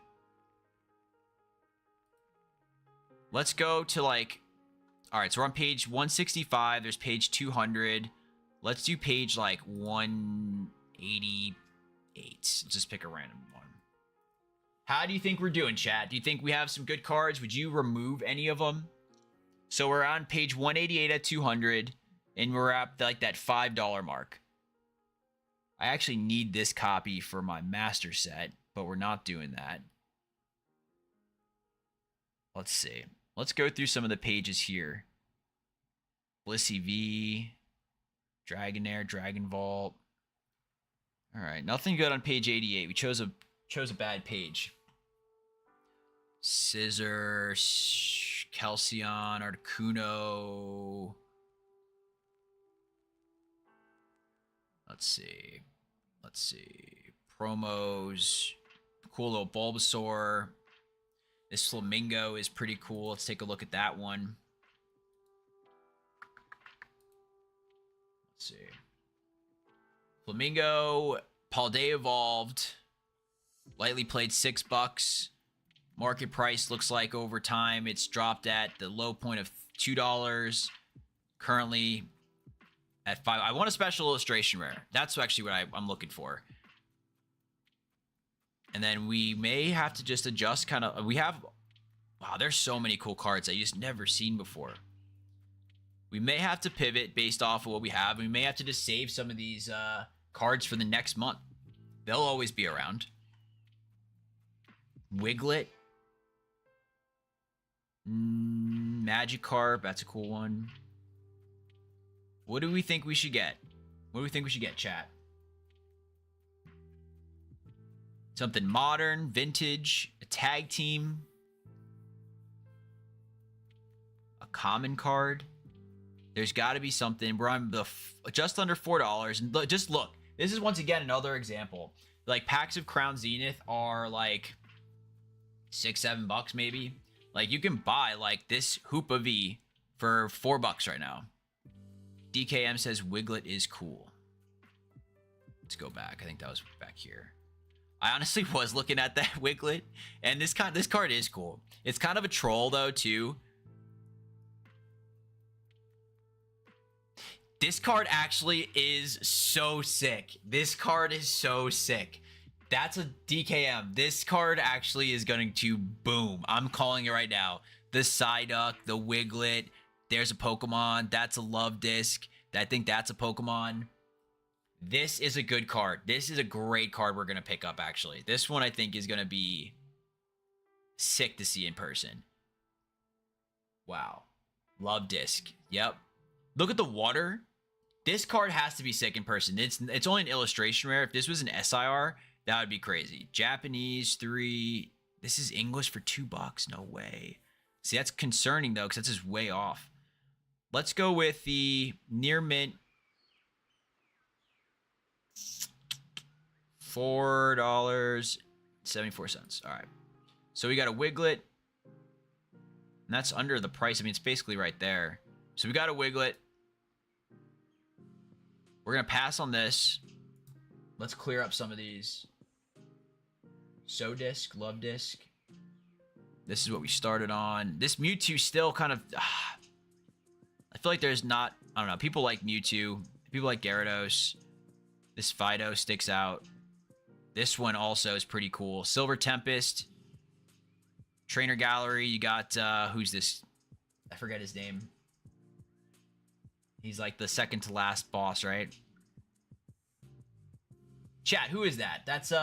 Let's go to like, all right, so we're on page 165. There's page 200. Let's do page like 188. Let's just pick a random one. How do you think we're doing, chat? Do you think we have some good cards? Would you remove any of them? So we're on page 188 at 200. And we're at like that $5 mark. I actually need this copy for my master set, but we're not doing that. Let's see. Let's go through some of the pages here. Blissey V, Dragonair, Dragon Vault. All right, nothing good on page 88. We chose a bad page. Scissor, Calcion, Articuno. Let's see. Promos. Cool little Bulbasaur. This Flamingo is pretty cool. Let's take a look at that one. Let's see. Flamingo. Paldea Evolved. Lightly played $6. Market price looks like over time it's dropped at the low point of $2. Currently at $5. I want a special illustration rare. That's actually what I'm looking for. And then we may have to just adjust kind of. We have, wow, there's so many cool cards I just never seen before. We may have to pivot based off of what we have. We may have to just save some of these cards for the next month. They'll always be around. Wiglet. Magikarp. That's a cool one. What do we think we should get? What do we think we should get, chat? Something modern, vintage, a tag team, a common card. There's got to be something. We're on the just under $4. And just look. This is once again another example. Like packs of Crown Zenith are like $6-7 maybe. Like you can buy like this Hoopa V for $4 right now. DKM says Wiglet is cool. Let's go back. I think that was back here. I honestly was looking at that Wiglet, and this card is cool. It's kind of a troll though too. This card actually is so sick. This card is so sick. That's a DKM. This card actually is going to boom. I'm calling it right now. The Psyduck, the Wiglet. There's a Pokemon. That's a Love Disc. I think that's a Pokemon. This is a good card. This is a great card we're going to pick up, actually. This one I think is going to be sick to see in person. Wow. Love Disc. Yep. Look at the water. This card has to be sick in person. It's only an illustration rare. If this was an SIR, that would be crazy. Japanese 3. This is English for $2. No way. See, that's concerning, though, because that's just way off. Let's go with the near mint. $4.74. All right. So we got a Wiglet. And that's under the price. I mean, it's basically right there. So we got a Wiglet. We're going to pass on this. Let's clear up some of these. So Disc, Love Disc. This is what we started on. This Mewtwo still kind of... I feel like there's not... I don't know. People like Mewtwo. People like Gyarados. This Fido sticks out. This one also is pretty cool. Silver Tempest. Trainer Gallery. You got... who's this? I forget his name. He's like the second to last boss, right? Chat, who is that? That's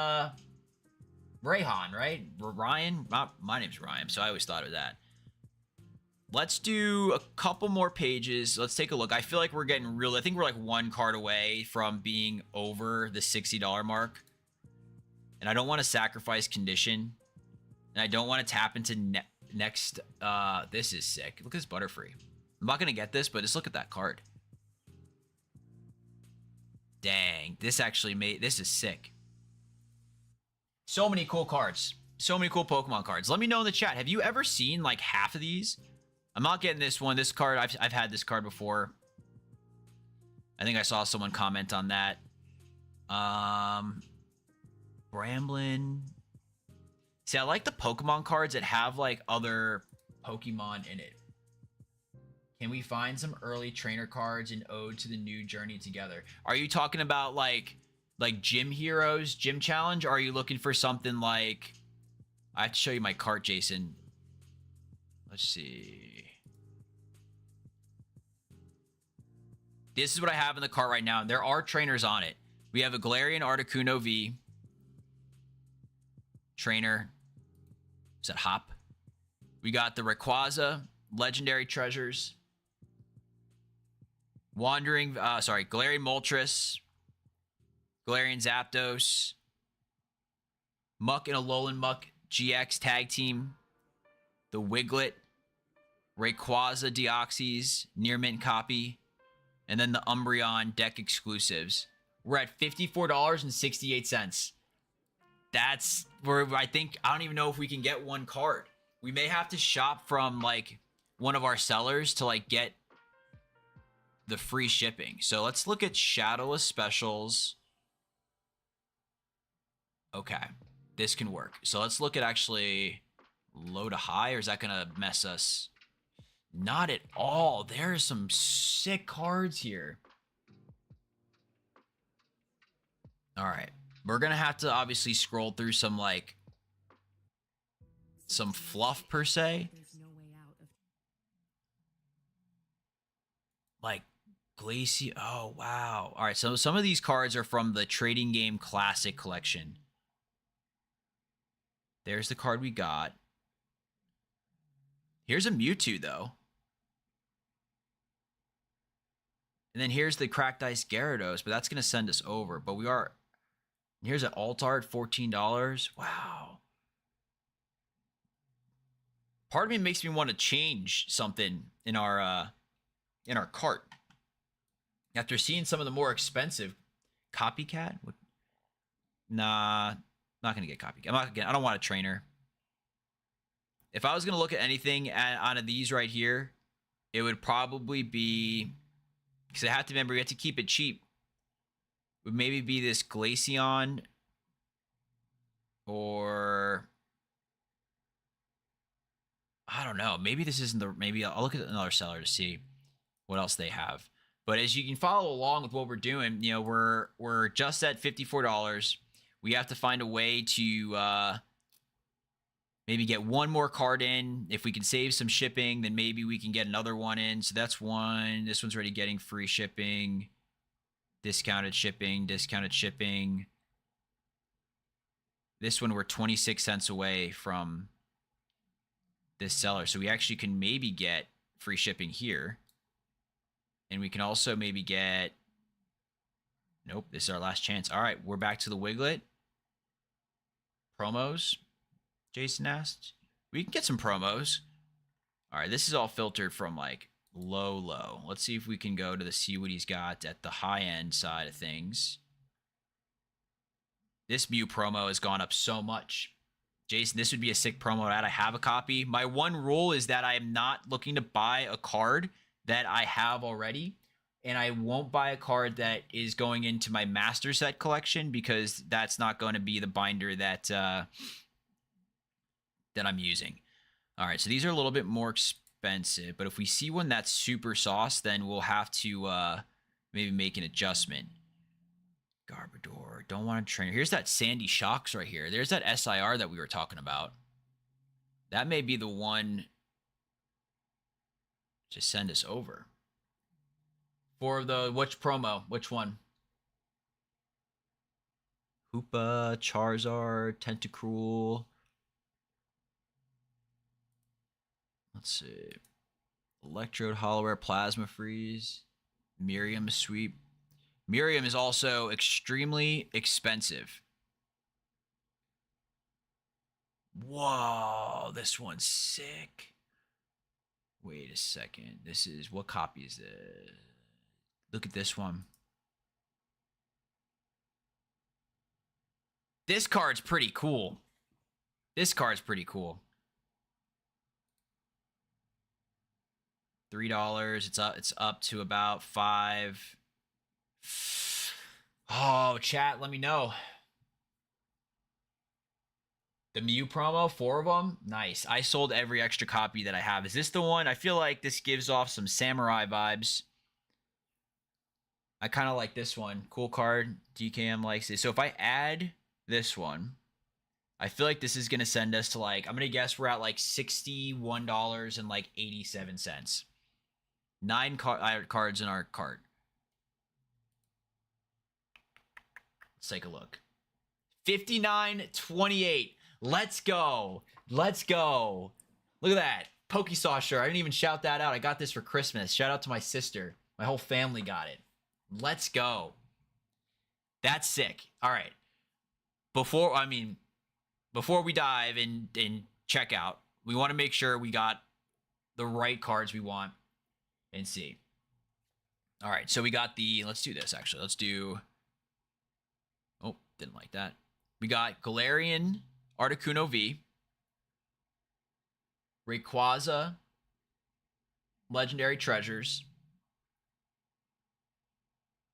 Rayhan, right? Ryan? My name's Ryan, so I always thought of that. Let's do a couple more pages. Let's take a look. I feel like we're getting real. I think we're like one card away from being over the $60 mark. And I don't want to sacrifice condition. And I don't want to tap into next. This is sick. Look at this Butterfree. I'm not going to get this, but just look at that card. Dang, this actually this is sick. So many cool cards. So many cool Pokemon cards. Let me know in the chat. Have you ever seen like half of these? I'm not getting this one. This card, I've had this card before. I think I saw someone comment on that. Bramblin. See, I like the Pokemon cards that have like other Pokemon in it. Can we find some early trainer cards in Ode to the New Journey Together? Are you talking about like Gym Heroes, Gym Challenge? Or are you looking for something like... I have to show you my cart, Jason. Let's see. This is what I have in the cart right now. There are trainers on it. We have a Galarian Articuno V. Trainer. Is that Hop? We got the Rayquaza Legendary Treasures. Galarian Moltres. Galarian Zapdos. Muck and Alolan Muck GX Tag Team. The Wiglet. Rayquaza Deoxys. Near Mint Copy. And then the Umbreon deck exclusives. We're at $54.68. That's where I don't even know if we can get one card. We may have to shop from like one of our sellers to like get the free shipping. So let's look at Shadowless Specials. Okay, this can work. So let's look at actually low to high, or is that gonna mess us? Not at all. There are some sick cards here. All right, we're gonna have to obviously scroll through some like some fluff per se. Glacier. Oh, wow. All right, so some of these cards are from the Trading Game Classic collection. There's the card we got. Here's a Mewtwo, though. And then here's the Cracked Ice Gyarados, but that's going to send us over. But we are... Here's an Altar at $14. Wow. Part of me makes me want to change something in our cart. After seeing some of the more expensive Copycat, nah, not gonna get Copycat. I don't want a trainer. If I was gonna look at anything out of these right here, it would probably be, because I have to remember we have to keep it cheap. Would maybe be this Glaceon, or I don't know. Maybe this isn't the. Maybe I'll look at another seller to see what else they have. But as you can follow along with what we're doing, you know, we're just at $54. We have to find a way to maybe get one more card in. If we can save some shipping, then maybe we can get another one in. So that's one. This one's already getting free shipping, discounted shipping, discounted shipping. This one we're 26 cents away from this seller. So we actually can maybe get free shipping here. And we can also maybe get... Nope, this is our last chance. All right, we're back to the Wiglet. Promos, Jason asked. We can get some promos. All right, this is all filtered from like low. Let's see if we can go to see what he's got at the high-end side of things. This Mew promo has gone up so much. Jason, this would be a sick promo to add. I have a copy. My one rule is that I am not looking to buy a card that I have already, and I won't buy a card that is going into my master set collection, because that's not going to be the binder that that I'm using. All right, so these are a little bit more expensive, but if we see one that's super sauce, then we'll have to maybe make an adjustment. Garbodor, don't want a trainer. Here's that Sandy Shocks right here. There's that SIR that we were talking about. That may be the one to send us over. For the, which promo? Which one? Hoopa, Charizard, Tentacruel. Let's see. Electrode, Hollow, Plasma Freeze, Miriam Sweep. Miriam is also extremely expensive. Whoa, this one's sick. Wait a second. This is, what copy is this? Look at this one. This card's pretty cool. This card's pretty cool. $3. It's up to about $5. Oh, chat, let me know. The Mew promo, 4 of them? Nice. I sold every extra copy that I have. Is this the one? I feel like this gives off some samurai vibes. I kind of like this one. Cool card. DKM likes it. So if I add this one, I feel like this is going to send us to like, I'm going to guess we're at like $61.87. 9 cards in our cart. Let's take a look. $59.28. Let's go. Let's go. Look at that. Pokesauce shirt. I didn't even shout that out. I got this for Christmas. Shout out to my sister. My whole family got it. Let's go. That's sick. All right. Before we dive and check out, we want to make sure we got the right cards we want and see. All right. So we got the, let's do this actually. Let's do, oh, didn't like that. We got Galarian Articuno V, Rayquaza Legendary Treasures,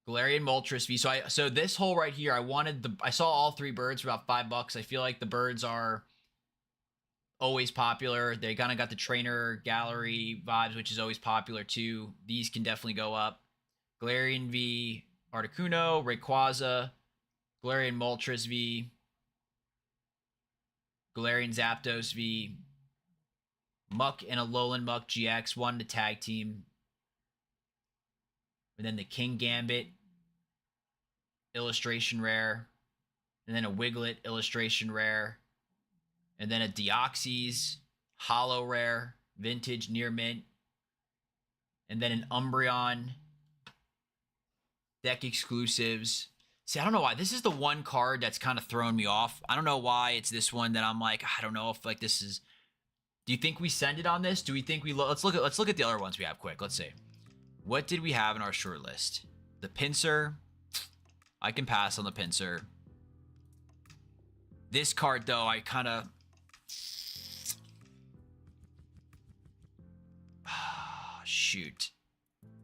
Galarian Moltres V. So this hole right here, I saw all 3 birds for about $5. I feel like the birds are always popular. They kind of got the trainer gallery vibes, which is always popular too. These can definitely go up. Galarian V, Articuno, Rayquaza, Galarian Moltres V, Galarian Zapdos V, Muck and a Alolan Muck GX, one to tag team. And then the King Gambit illustration rare. And then a Wiglet illustration rare. And then a Deoxys holo rare, vintage near mint. And then an Umbreon deck exclusives. See, I don't know why. This is the one card that's kind of thrown me off. I don't know why it's this one that I'm like, I don't know if like this is. Do you think we send it on this? Do we think we let's look at the other ones we have quick. Let's see. What did we have in our short list? The Pinsir. I can pass on the Pinsir. This card though, I kind of shoot.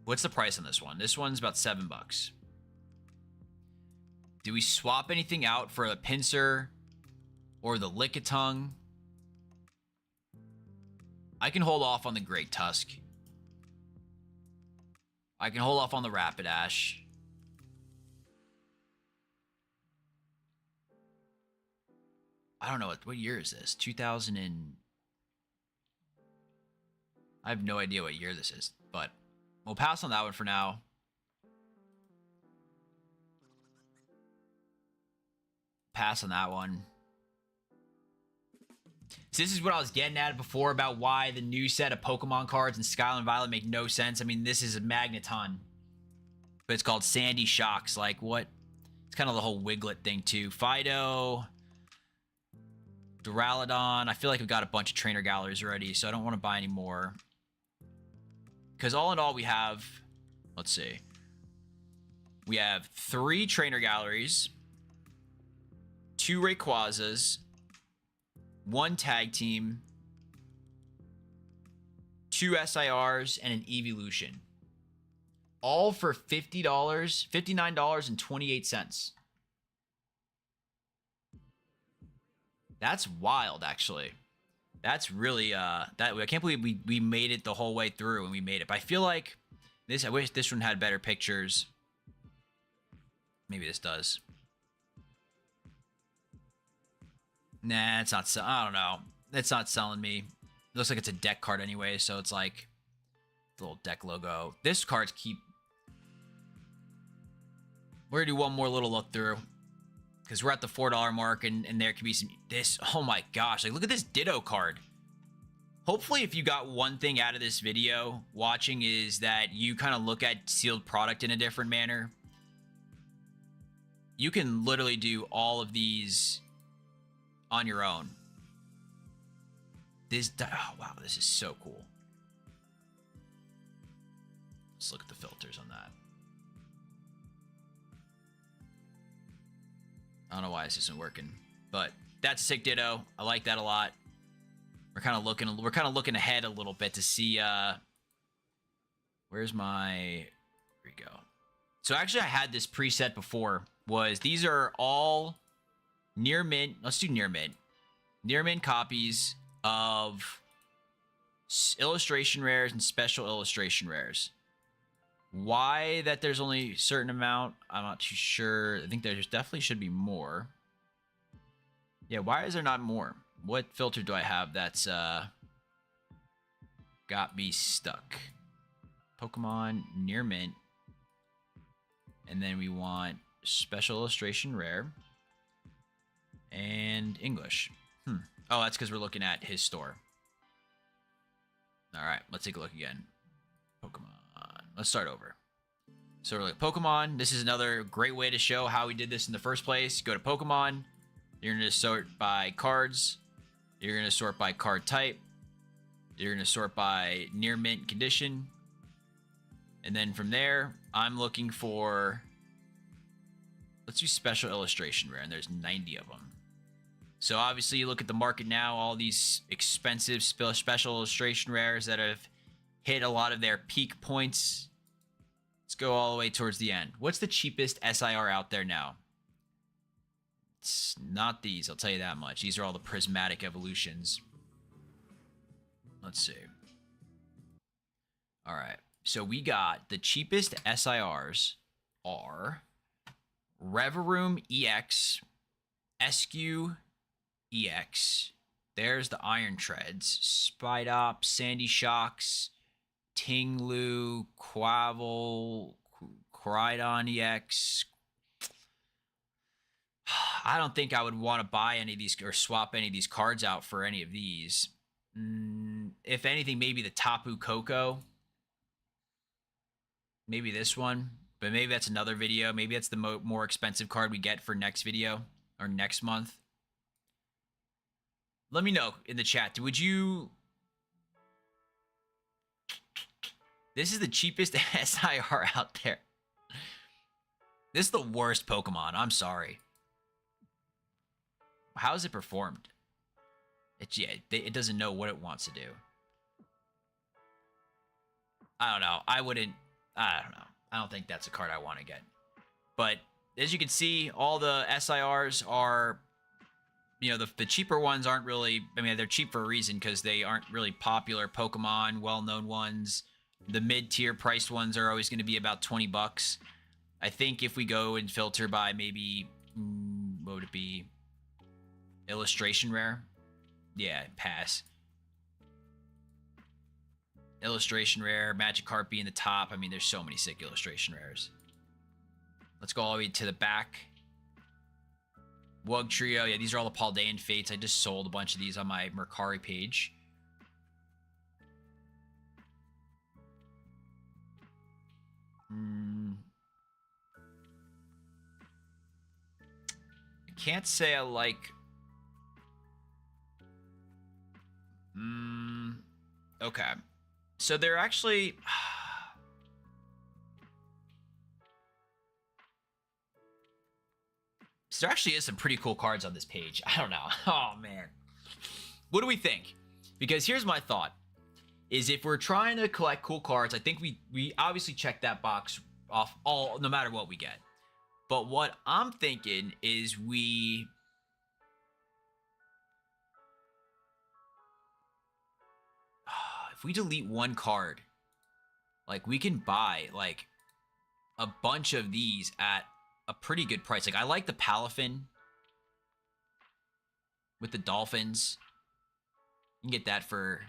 What's the price on this one? This one's about $7. Do we swap anything out for the Pinsir or the Lickitung? I can hold off on the Great Tusk. I can hold off on the Rapidash. I don't know what year is this? 2000 and I have no idea what year this is, but we'll pass on that one for now. Pass on that one. So this is what I was getting at before about why the new set of Pokemon cards in Skyline Violet make no sense. I mean, this is a Magneton, but it's called Sandy Shocks. Like, what? It's kind of the whole Wiglet thing, too. Fido, Duraludon. I feel like we've got a bunch of trainer galleries already, so I don't want to buy any more. Because all in all, we have, let's see, we have 3 trainer galleries, 2 Rayquazas, 1 tag team, 2 SIRs, and an Evolution. All for $50, $59.28. That's wild, actually. That's really I can't believe we made it the whole way through and we made it. But I feel like I wish this one had better pictures. Maybe this does. Nah, it's not. I don't know. It's not selling me. It looks like it's a deck card anyway, so it's like the little deck logo. This card's keep. We're gonna do one more little look through because we're at the $4 mark, and there could be some. This. Oh my gosh! Like, look at this Ditto card. Hopefully, if you got one thing out of this video watching is that you kind of look at sealed product in a different manner. You can literally do all of these on your own. Oh wow, this is so cool. Let's look at the filters on that. I don't know why this isn't working, but that's a sick Ditto. I like that a lot. We're kind of looking ahead a little bit to see where's my, here we go. So actually I had this preset before. These are all near mint. Let's do near mint. Near mint copies of illustration rares and special illustration rares. Why that there's only a certain amount, I'm not too sure. I think there definitely should be more. Yeah, why is there not more? What filter do I have that's got me stuck? Pokemon near mint. And then we want special illustration rare and English. Oh, that's because we're looking at his store. All right, let's take a look again. Pokemon. Let's start over. So we're like Pokemon. This is another great way to show how we did this in the first place. Go to Pokemon. You're going to sort by cards. You're going to sort by card type. You're going to sort by near mint condition. And then from there, I'm looking for, let's do special illustration rare, and there's 90 of them. So obviously you look at the market now, all these expensive special illustration rares that have hit a lot of their peak points. Let's go all the way towards the end. What's the cheapest SIR out there now? It's not these, I'll tell you that much. These are all the prismatic evolutions. Let's see. All right. So we got the cheapest SIRs are Reverum EX, SQ EX. There's the Iron Treads, Spidop, Sandy Shocks, Tinglu, Quavel, Koraidon EX. I don't think I would want to buy any of these or swap any of these cards out for any of these. If anything, maybe the Tapu Koko. Maybe this one. But maybe that's another video. Maybe that's the more expensive card we get for next video or next month. Let me know in the chat. Would you... This is the cheapest SIR out there. This is the worst Pokemon. I'm sorry. How is it performed? It doesn't know what it wants to do. I don't know. I don't know. I don't think that's a card I want to get. But as you can see, all the SIRs are, you know, the cheaper ones aren't really, I mean, they're cheap for a reason because they aren't really popular Pokemon, well-known ones. The mid-tier priced ones are always going to be about 20 bucks. I think if we go and filter by maybe, what would it be? Illustration rare? Yeah, pass. Illustration rare, Magikarp being the top. I mean, there's so many sick illustration rares. Let's go all the way to the back. Wug Trio. Yeah, these are all the Paldean Fates. I just sold a bunch of these on my Mercari page. I can't say I like... Okay. So they're actually... So there actually is some pretty cool cards on this page. I don't know. Oh, man. What do we think? Because here's my thought. Is if we're trying to collect cool cards, I think we obviously check that box off no matter what we get. But what I'm thinking is if we delete one card, like we can buy like a bunch of these at a pretty good price. Like I like the Palafin with the Dolphins. You can get that for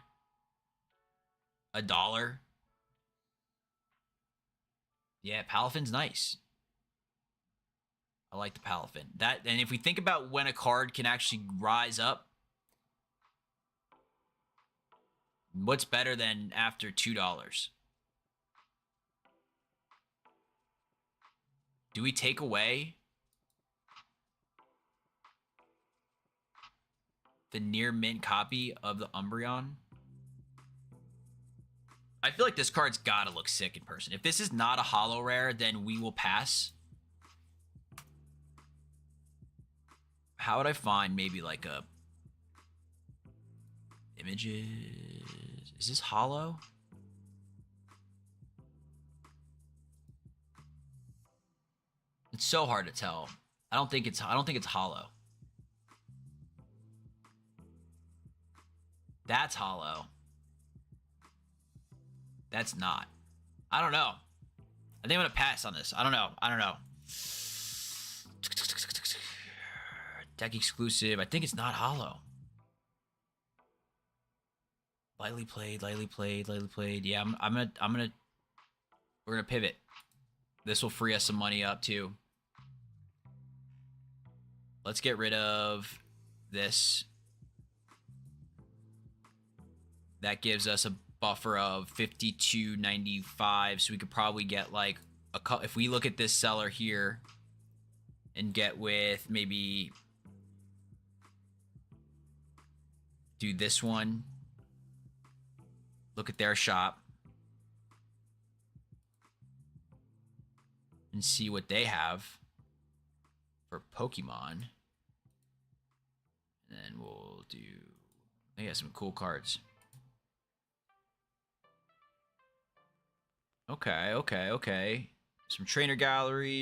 $1. Yeah, Palafin's nice. I like the Palafin. That, and if we think about when a card can actually rise up, what's better than after $2? Do we take away the near mint copy of the Umbreon? I feel like this card's gotta look sick in person. If this is not a holo rare, then we will pass. How would I find maybe like a images? Is this holo? It's so hard to tell. I don't think it's holo. That's holo. That's not. I don't know. I think I'm gonna pass on this. I don't know. Deck exclusive. I think it's not holo. Lightly played. Yeah, we're gonna pivot. This will free us some money up too. Let's get rid of this. That gives us a buffer of 52.95, so we could probably get like if we look at this seller here and get with maybe do this one. Look at their shop and see what they have for Pokemon. And then we'll do... They got some cool cards. Okay. Some trainer galleries.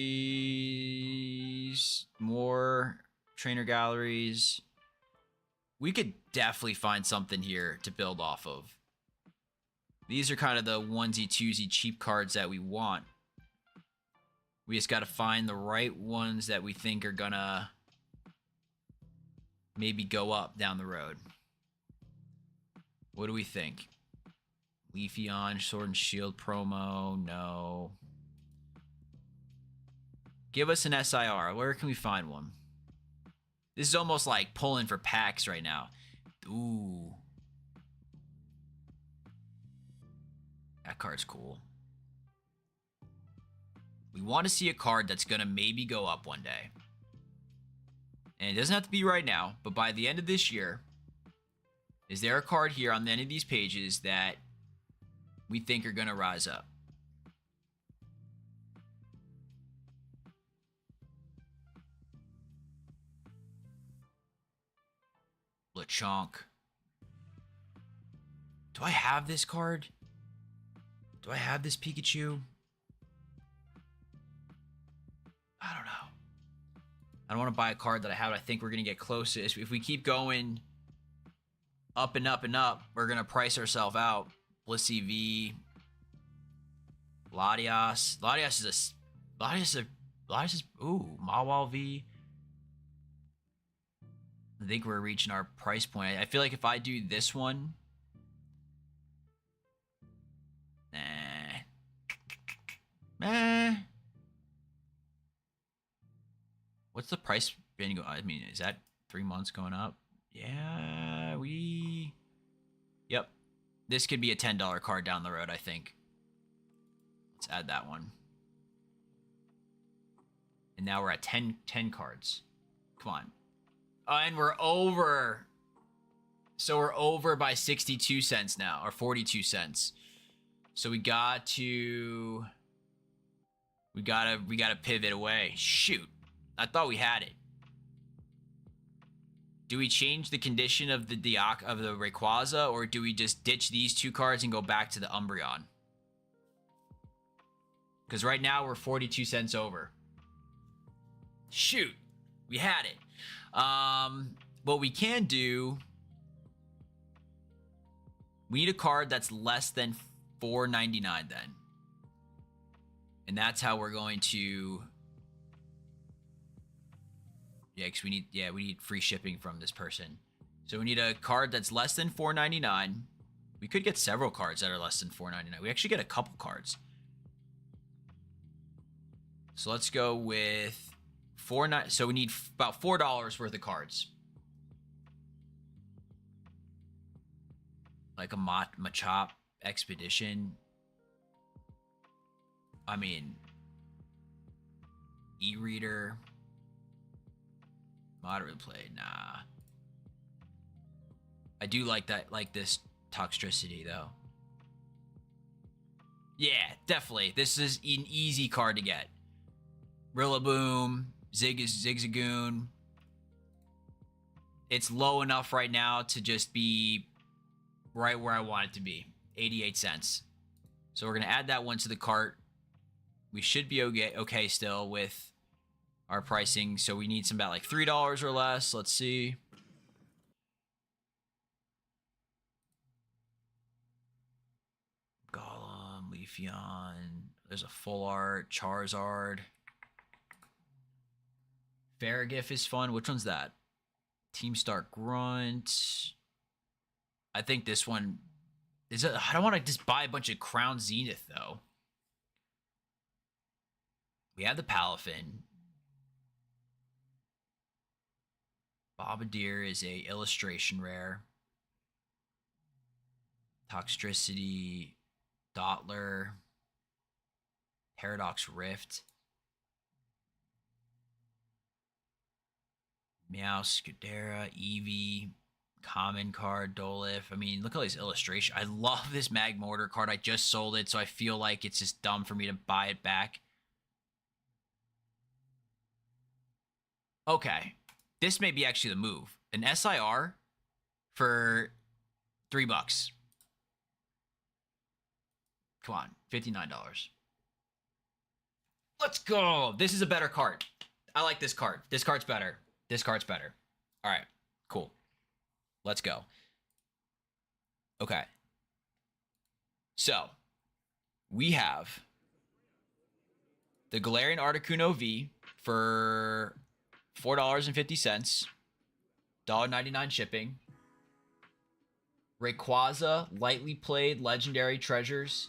More trainer galleries. We could definitely find something here to build off of. These are kind of the onesie-twosie cheap cards that we want. We just got to find the right ones that we think are gonna maybe go up down the road. What do we think? Leafeon, Sword and Shield promo, no. Give us an SIR. Where can we find one? This is almost like pulling for packs right now. Ooh. That card's cool. We want to see a card that's going to maybe go up one day. And it doesn't have to be right now, but by the end of this year, is there a card here on any of these pages that we think are going to rise up? Lechonk. Do I have this card? Do I have this Pikachu? I don't know. I don't want to buy a card that I have. I think we're going to get closest. If we keep going up and up and up, we're going to price ourselves out. Blissey V. Latias. Latias is ooh, Mawile V. I think we're reaching our price point. I feel like if I do this one, what's the price been go? I mean, is that 3 months going up? Yeah, yep. This could be a $10 card down the road, I think. Let's add that one. And now we're at 10 cards. Come on. And we're over. So we're over by 62 cents now, or 42 cents. So we gotta pivot away. Shoot. I thought we had it. Do we change the condition of the Rayquaza, or do we just ditch these two cards and go back to the Umbreon? Because right now we're 42 cents over. Shoot. We had it. What we can do, we need a card that's less than $4.99 then. And that's how we're going to, because we need free shipping from this person. So we need a card that's less than $4.99. We could get several cards that are less than $4.99. We actually get a couple cards. So let's go with so we need about $4 worth of cards. Like a Machop Expedition. I mean, E-Reader. Moderate play, nah. I do like that, like this Toxtricity though. Yeah, definitely. This is an easy card to get. Rillaboom. Zigzagoon. It's low enough right now to just be right where I want it to be. 88 cents. So we're going to add that one to the cart. We should be okay still with our pricing. So we need some about like $3 or less. Let's see. Golem, Leafeon. There's a full art. Charizard. Farragiff is fun. Which one's that? Team Start Grunt. I think this one is. I don't want to just buy a bunch of Crown Zenith though. We have the Palafin. Bobadil is a illustration rare. Toxtricity, Dottler, Paradox Rift. Meow, Scudera, Eevee, common card, Doliph. I mean, look at all these illustrations. I love this Magmortar card. I just sold it, so I feel like it's just dumb for me to buy it back. Okay. This may be actually the move. An SIR for $3. Come on, $59. Let's go. This is a better card. I like this card. This card's better. This card's better. All right, cool. Let's go. Okay. So, we have the Galarian Articuno V for $4.50, $1.99 shipping. Rayquaza, lightly played, legendary treasures.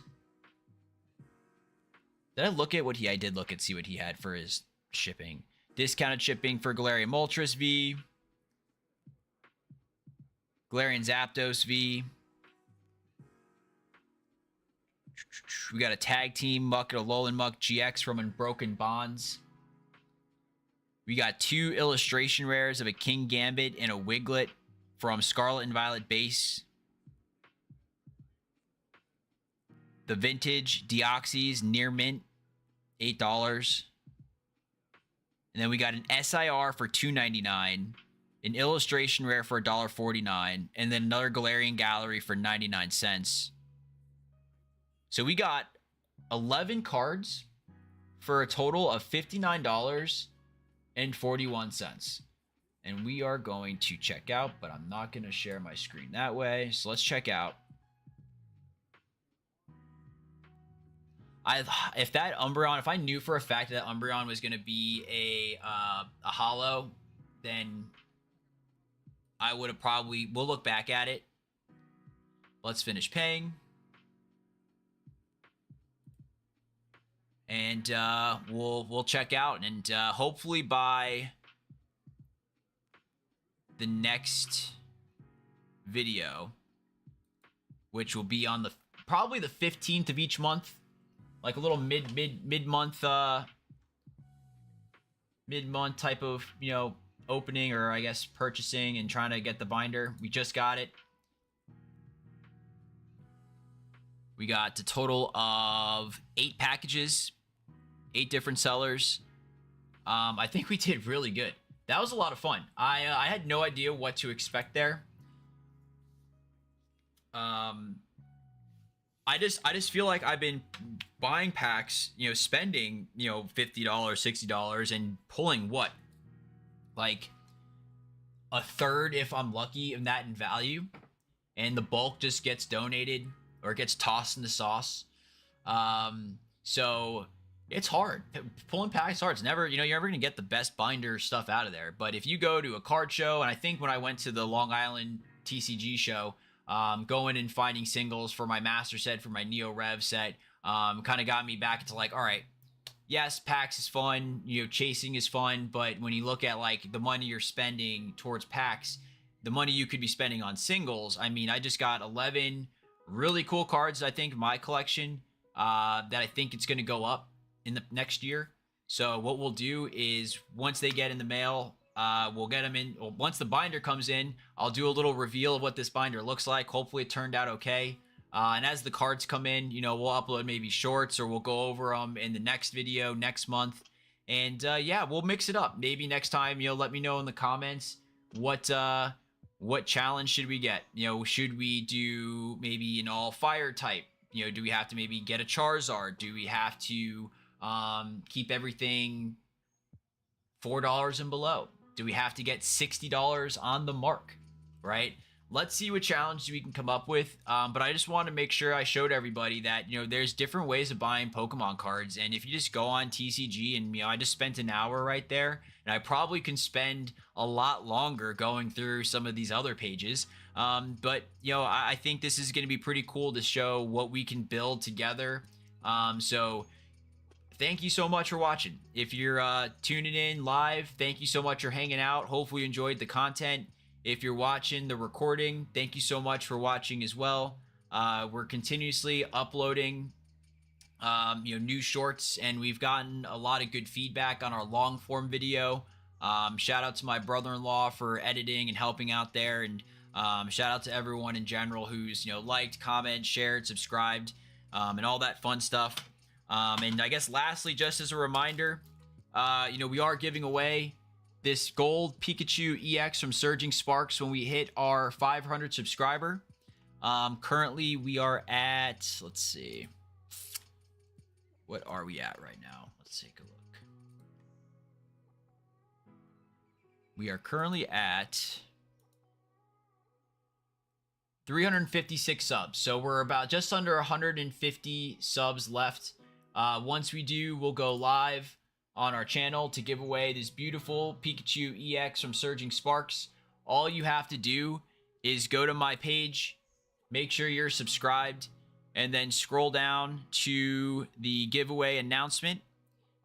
Did I look at what I did look at, see what he had for his shipping. Discounted shipping for Galarian Moltres V, Galarian Zapdos V. We got a tag team Muck and a Alolan Muck GX from Unbroken Bonds. We got 2 illustration rares of a King Gambit and a Wiglet from Scarlet and Violet base. The vintage Deoxys near mint, $8. And then we got an SIR for $2.99, an illustration rare for $1.49, and then another Galarian Gallery for 99 cents. So we got 11 cards for a total of $59.41. And we are going to check out, but I'm not going to share my screen that way. So let's check out. If that Umbreon, if I knew for a fact that Umbreon was going to be a holo, then I would have probably, we'll look back at it. Let's finish paying. And we'll check out, and hopefully by the next video, which will be on the probably the 15th of each month, like a little mid-month type of, you know, opening, or I guess purchasing and trying to get the binder. We just got it. We got a total of 8 packages, 8 different sellers. I think we did really good. That was a lot of fun. I had no idea what to expect there. I just feel like I've been buying packs, you know, spending, you know, $50, $60 and pulling what? Like a third, if I'm lucky, of that in value. And the bulk just gets donated or gets tossed in the sauce. So it's hard. Pulling packs is hard. It's never, you know, you're never going to get the best binder stuff out of there. But if you go to a card show, and I think when I went to the Long Island TCG show, going and finding singles for my master set, for my Neo Rev set, kind of got me back into like, all right, yes, packs is fun, you know, chasing is fun, but when you look at like the money you're spending towards packs, the money you could be spending on singles, I mean, I just got 11 really cool cards, I think, in my collection, that I think it's going to go up in the next year. So what we'll do is once they get in the mail, we'll get them in. Well, once the binder comes in, I'll do a little reveal of what this binder looks like. Hopefully it turned out okay. And as the cards come in, you know, we'll upload maybe shorts, or we'll go over them in the next video next month. And yeah, we'll mix it up. Maybe next time, you know, let me know in the comments what challenge should we get? You know, should we do maybe an all fire type? You know, do we have to maybe get a Charizard? Do we have to keep everything $4 and below? Do we have to get $60 on the mark, right? Let's see what challenge we can come up with. But I just want to make sure I showed everybody that, you know, there's different ways of buying Pokemon cards. And if you just go on TCG, and, you know, I just spent an hour right there, and I probably can spend a lot longer going through some of these other pages. But, you know, I think this is going to be pretty cool to show what we can build together. So thank you so much for watching. If you're tuning in live, thank you so much for hanging out. Hopefully you enjoyed the content. If you're watching the recording, thank you so much for watching as well. We're continuously uploading you know, new shorts, and we've gotten a lot of good feedback on our long form video. Shout out to my brother-in-law for editing and helping out there, and shout out to everyone in general who's, you know, liked, commented, shared, subscribed, and all that fun stuff. And I guess lastly, just as a reminder, you know, we are giving away this gold Pikachu EX from Surging Sparks when we hit our 500 subscriber. Currently we are at, let's see, what are we at right now? Let's take a look. We are currently at 356 subs. So we're about just under 150 subs left. Once we do, we'll go live on our channel to give away this beautiful Pikachu EX from Surging Sparks. All you have to do is go to my page, make sure you're subscribed, and then scroll down to the giveaway announcement.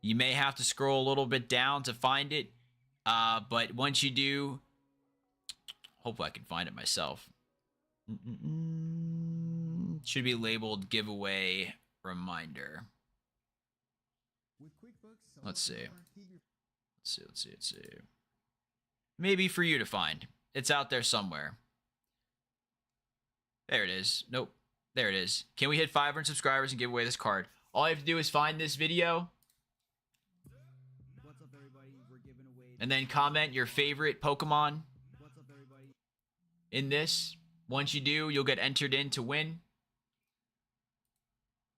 You may have to scroll a little bit down to find it. But once you do, hopefully I can find it myself. Should be labeled giveaway reminder. Let's see. Let's see. Maybe for you to find. It's out there somewhere. There it is. Nope. There it is. Can we hit 500 subscribers and give away this card? All you have to do is find this video. What's up, everybody? We're giving away. And then comment your favorite Pokemon. What's up, everybody? In this. Once you do, you'll get entered in to win.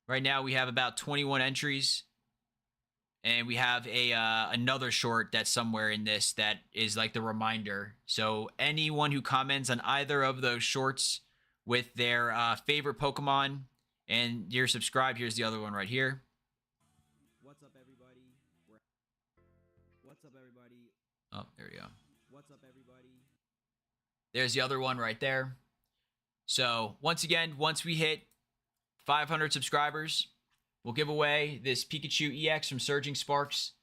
Right now, we have about 21 entries. And we have a another short that's somewhere in this that is like the reminder. So anyone who comments on either of those shorts with their favorite Pokemon and you're subscribed, here's the other one right here. What's up, everybody? What's up, everybody? Oh, there we go. What's up, everybody? There's the other one right there. So once again, once we hit 500 subscribers, we'll give away this Pikachu EX from Surging Sparks.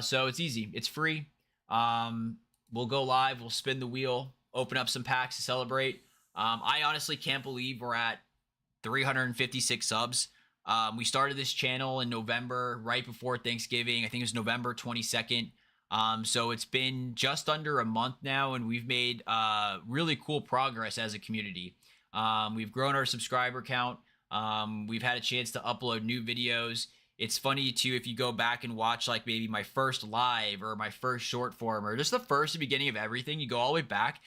So it's easy. It's free. We'll go live. We'll spin the wheel. Open up some packs to celebrate. I honestly can't believe we're at 356 subs. We started this channel in November, right before Thanksgiving. I think it was November 22nd. So it's been just under a month now, and we've made really cool progress as a community. We've grown our subscriber count. We've had a chance to upload new videos. It's funny too, if you go back and watch like maybe my first live or my first short form or just the first beginning of everything, you go all the way back.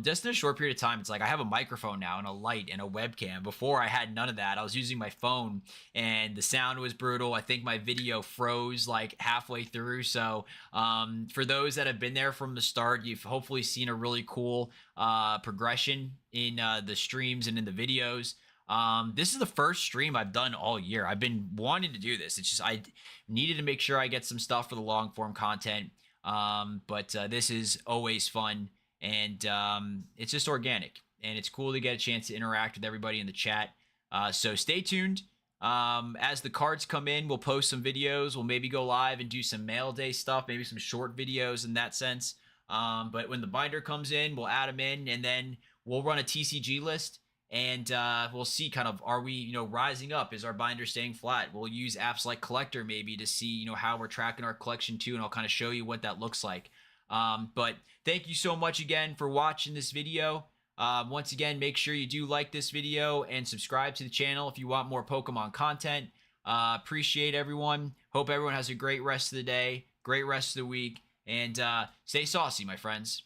Just in a short period of time, it's like I have a microphone now and a light and a webcam. Before I had none of that. I was using my phone and the sound was brutal. I think my video froze like halfway through. So for those that have been there from the start, you've hopefully seen a really cool progression in the streams and in the videos. This is the first stream I've done all year. I've been wanting to do this. It's just I needed to make sure I get some stuff for the long form content. But this is always fun. And it's just organic, and it's cool to get a chance to interact with everybody in the chat. So stay tuned. As the cards come in, we'll post some videos. We'll maybe go live and do some mail day stuff, maybe some short videos in that sense. But when the binder comes in, we'll add them in, and then we'll run a TCG list, and we'll see kind of, are we, rising up? Is our binder staying flat? We'll use apps like Collector maybe to see, how we're tracking our collection too, and I'll kind of show you what that looks like. But thank you so much again for watching this video. Once again, make sure you do like this video and subscribe to the channel if you want more Pokemon content. Appreciate everyone. Hope everyone has a great rest of the day, great rest of the week, and stay saucy, my friends.